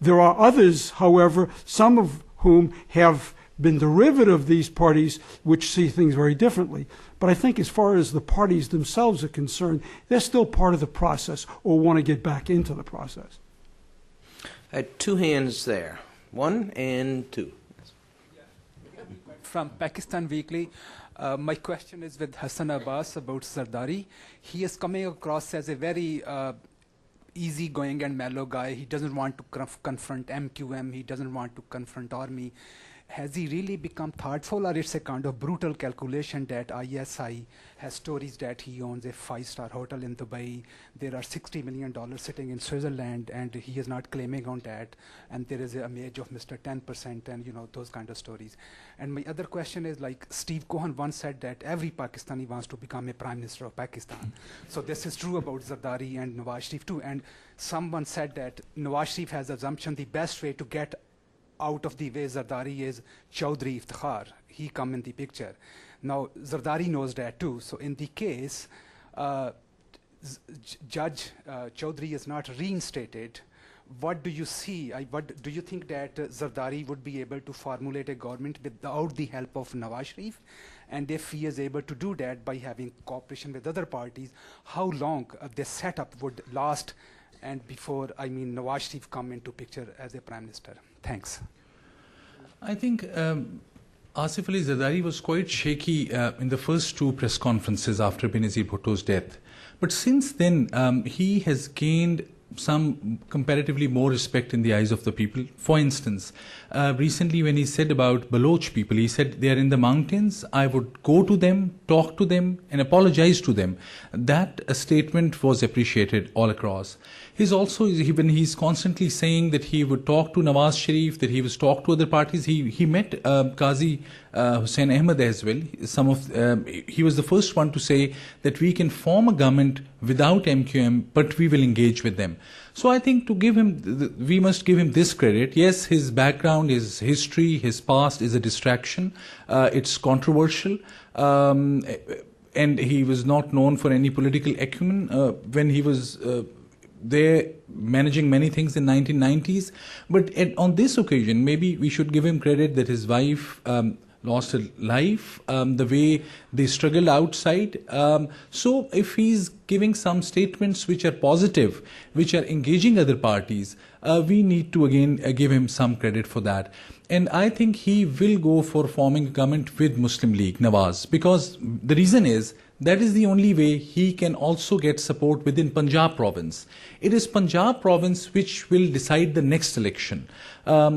There are others, however, some of whom have been derivative of these parties, which see things very differently. But I think as far as the parties themselves are concerned, they're still part of the process or want to get back into the process. I had two hands there. 1 and 2. From Pakistan Weekly. My question is with Hassan Abbas about Zardari. He is coming across as a very easygoing and mellow guy. He doesn't want to confront MQM. He doesn't want to confront army. Has he really become thoughtful, or it's a kind of brutal calculation that ISI has stories that he owns a 5-star hotel in Dubai, there are $60 million sitting in Switzerland, and he is not claiming on that, and there is a image of Mr. 10%, and those kind of stories. And my other question is, like Steve Cohen once said that every Pakistani wants to become a prime minister of Pakistan. So this is true about Zardari and Nawaz Sharif too. And someone said that Nawaz Sharif has the assumption the best way to get out of the way Zardari is Chaudhry Iftikhar. He come in the picture. Now, Zardari knows that too. So in the case, Judge Chaudhry is not reinstated. What do you see? What do you think that Zardari would be able to formulate a government without the help of Nawaz Sharif? And if he is able to do that by having cooperation with other parties, how long this setup would last? And before, Nawaz Sharif come into picture as a prime minister. Thanks. I think Asif Ali Zardari was quite shaky in the first 2 press conferences after Benazir Bhutto's death. But since then, he has gained some comparatively more respect in the eyes of the people. For instance, recently when he said about Baloch people, he said they are in the mountains, I would go to them, talk to them and apologize to them. That statement was appreciated all across. He's also, when he's constantly saying that he would talk to Nawaz Sharif, that he was talk to other parties, he met Qazi Hussain Ahmed as well. He was the first one to say that we can form a government without MQM, but we will engage with them. So I think to give him, we must give him this credit. Yes, his background, his history, his past is a distraction. It's controversial. And he was not known for any political acumen when he was there managing many things in 1990s. But on this occasion, maybe we should give him credit that his wife lost her life, the way they struggled outside. So if he's giving some statements which are positive, which are engaging other parties, we need to again give him some credit for that. And I think he will go for forming a government with Muslim League, Nawaz, because the reason is that is the only way he can also get support within Punjab province. It is Punjab province which will decide the next election.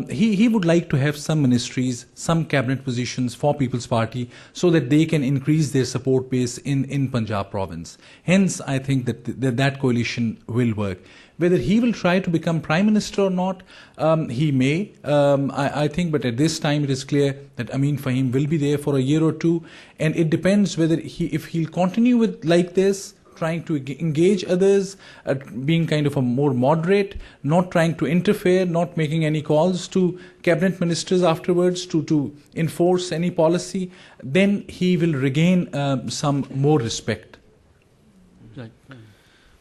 He would like to have some ministries, some cabinet positions for People's Party so that they can increase their support base in Punjab province. Hence, I think that coalition will work. Whether he will try to become Prime Minister or not, he may, I think, but at this time it is clear that Amin Fahim will be there for a year or two, and it depends whether if he'll continue with like this, trying to engage others, being kind of a more moderate, not trying to interfere, not making any calls to cabinet ministers afterwards to enforce any policy, then he will regain some more respect. Right.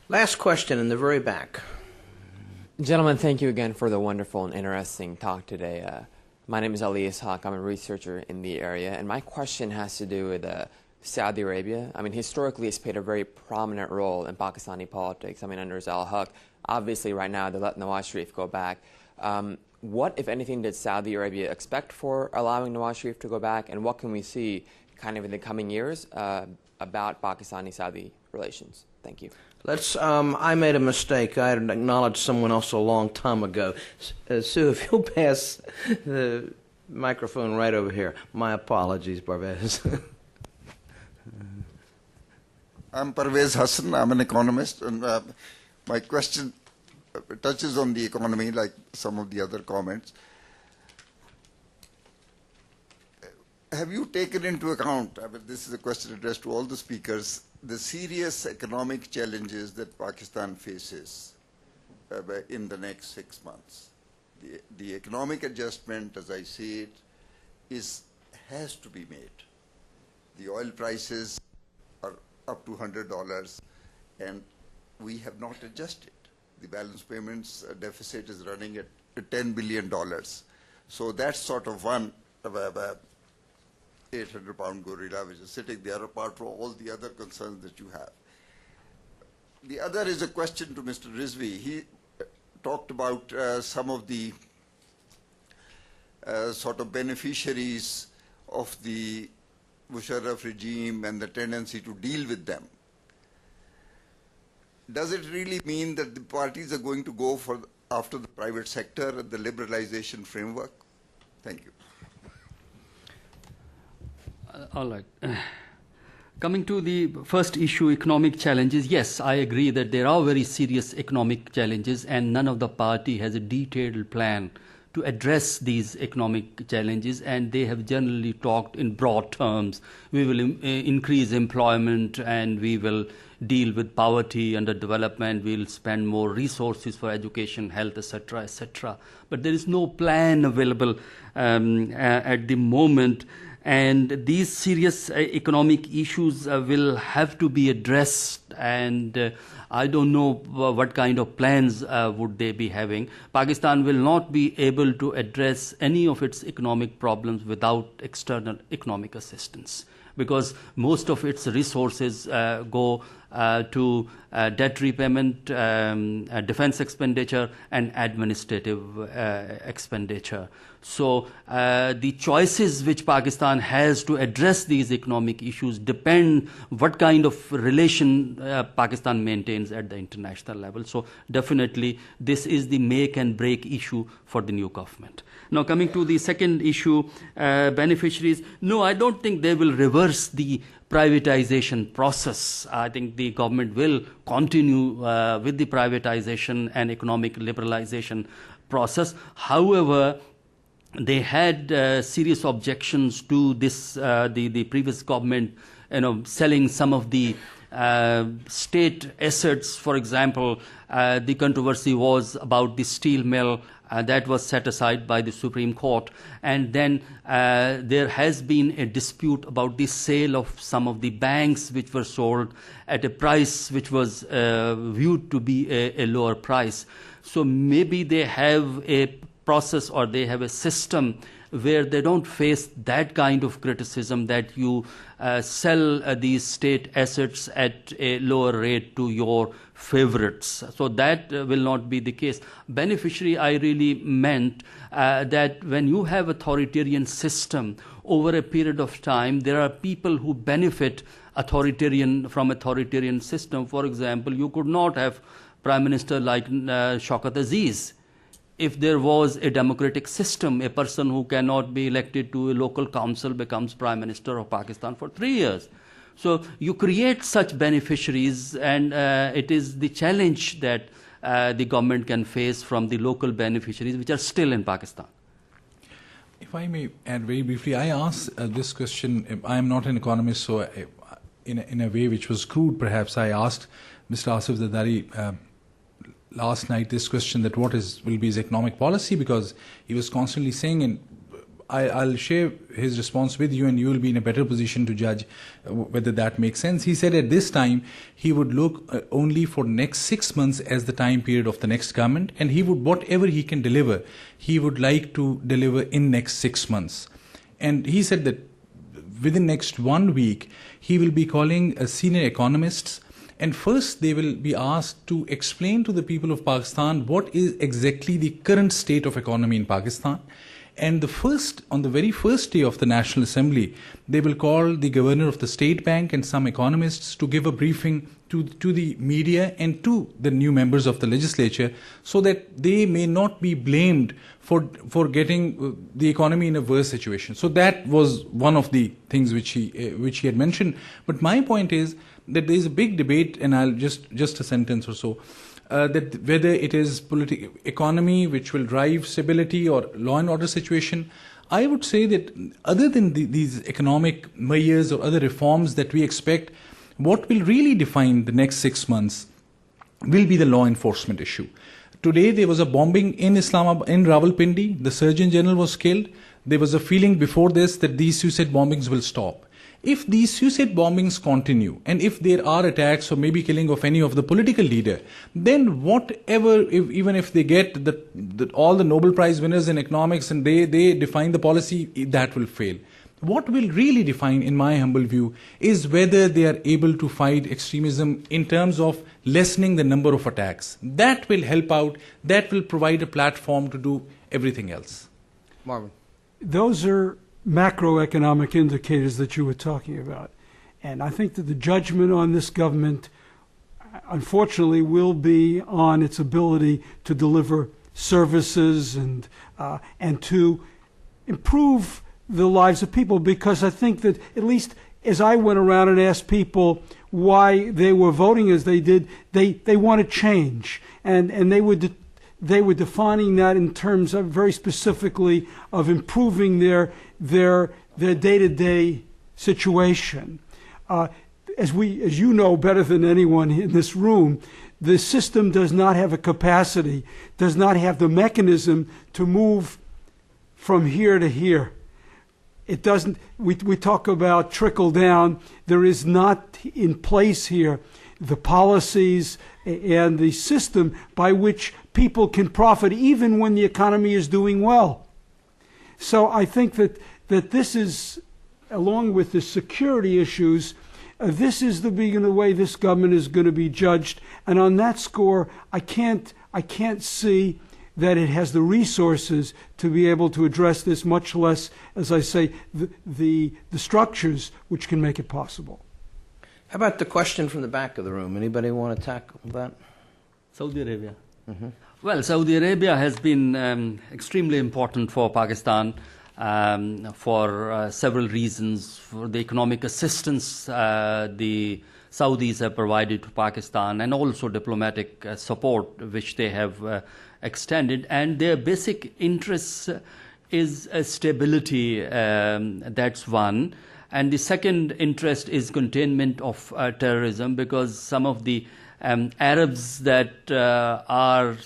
Last question in the very back. Gentlemen, thank you again for the wonderful and interesting talk today. My name is Ali Ishaq. I'm a researcher in the area, and my question has to do with Saudi Arabia. I mean, historically, it's played a very prominent role in Pakistani politics. I mean, under Al-Haq, obviously right now they let Nawaz Sharif go back. What, if anything, did Saudi Arabia expect for allowing Nawaz Sharif to go back, and what can we see kind of in the coming years about Pakistani-Saudi relations? Thank you. I made a mistake. I had acknowledged someone else a long time ago. Sue, if you'll pass the microphone right over here. My apologies, Parvez. I'm Parvez Hassan. I'm an economist, and my question touches on the economy like some of the other comments. Have you taken into account, I mean, this is a question addressed to all the speakers, the serious economic challenges that Pakistan faces in the next 6 months? The economic adjustment, as I see it, has to be made. The oil prices are up to $100, and we have not adjusted. The balance payments deficit is running at $10 billion. So that's sort of one 800-pound gorilla which is sitting there, apart from all the other concerns that you have. The other is a question to Mr. Rizvi. He talked about some of the sort of beneficiaries of the Musharraf regime and the tendency to deal with them. Does it really mean that the parties are going to go after the private sector and the liberalization framework? Thank you. All right. Coming to the first issue, economic challenges, yes, I agree that there are very serious economic challenges, and none of the party has a detailed plan to address these economic challenges, and they have generally talked in broad terms. We will increase employment, and we will deal with poverty, underdevelopment, we will spend more resources for education, health, etc., etc. But there is no plan available at the moment. And these serious economic issues will have to be addressed, and I don't know what kind of plans would they be having. Pakistan will not be able to address any of its economic problems without external economic assistance, because most of its resources go to debt repayment, defense expenditure, and administrative expenditure. So the choices which Pakistan has to address these economic issues depend what kind of relation Pakistan maintains at the international level. So definitely this is the make and break issue for the new government. Now coming to the second issue, beneficiaries, no, I don't think they will reverse the privatization process. I think the government will continue with the privatization and economic liberalization process. However, they had serious objections to this, the previous government, selling some of the state assets. For example, the controversy was about the steel mill that was set aside by the Supreme Court, and then there has been a dispute about the sale of some of the banks which were sold at a price which was viewed to be a lower price. So maybe they have a process, or they have a system where they don't face that kind of criticism that you sell these state assets at a lower rate to your favorites. So that will not be the case. Beneficiary, I really meant that when you have authoritarian system over a period of time, there are people who benefit from authoritarian system. For example, you could not have Prime Minister like Shaukat Aziz. If there was a democratic system, a person who cannot be elected to a local council becomes Prime Minister of Pakistan for 3 years. So you create such beneficiaries, and it is the challenge that the government can face from the local beneficiaries, which are still in Pakistan. If I may add very briefly, I asked this question. I am not an economist, so in a way which was crude, perhaps, I asked Mr. Asif Zardari last night this question, that what will be his economic policy, because he was constantly saying, and I'll share his response with you, and you will be in a better position to judge whether that makes sense. He said at this time he would look only for next 6 months as the time period of the next government, and he would, whatever he can deliver, he would like to deliver in next 6 months. And he said that within next 1 week he will be calling senior economists, and first they will be asked to explain to the people of Pakistan what is exactly the current state of economy in Pakistan. And on the very first day of the National Assembly, they will call the governor of the State Bank and some economists to give a briefing to the media and to the new members of the legislature, so that they may not be blamed for getting the economy in a worse situation. So that was one of the things which he had mentioned. But my point is that there is a big debate, and I'll just a sentence or so, that whether it is economy which will drive stability or law and order situation. I would say that other than these economic measures or other reforms that we expect, what will really define the next 6 months will be the law enforcement issue. Today there was a bombing in Islamabad, in Rawalpindi. The Surgeon General was killed. There was a feeling before this that these suicide bombings will stop. If these suicide bombings continue, and if there are attacks or maybe killing of any of the political leader, then whatever, even if they get all the Nobel Prize winners in economics and they define the policy, that will fail. What will really define, in my humble view, is whether they are able to fight extremism in terms of lessening the number of attacks. That will help out. That will provide a platform to do everything else. Marvin. Those are macroeconomic indicators that you were talking about. And I think that the judgment on this government, unfortunately, will be on its ability to deliver services and to improve the lives of people. Because I think that, at least as I went around and asked people why they were voting as they did, they want to change. And they were defining that in terms of very specifically of improving their day-to-day situation. As you know better than anyone in this room, the system does not have a capacity, does not have the mechanism to move from here to here. It doesn't. We talk about trickle down. There is not in place here the policies and the system by which people can profit even when the economy is doing well. So I think that this is, along with the security issues, this is the way this government is going to be judged. And on that score, I can't see that it has the resources to be able to address this, much less, as I say, the structures which can make it possible. How about the question from the back of the room? Anybody want to tackle that? Saudi Arabia. Mm-hmm. Well, Saudi Arabia has been extremely important for Pakistan for several reasons. For the economic assistance the Saudis have provided to Pakistan, and also diplomatic support which they have extended. And their basic interest is stability. That's one. And the second interest is containment of terrorism, because some of the Arabs that are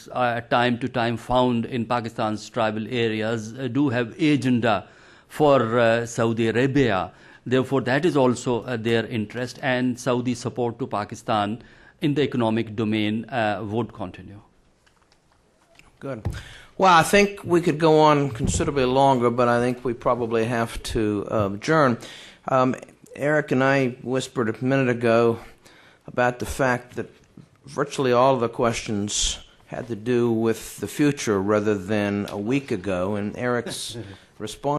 time to time found in Pakistan's tribal areas do have agenda for Saudi Arabia. Therefore, that is also their interest, and Saudi support to Pakistan in the economic domain would continue. Good. Well, I think we could go on considerably longer, but I think we probably have to adjourn. Eric and I whispered a minute ago about the fact that virtually all of the questions had to do with the future rather than a week ago, and Eric's response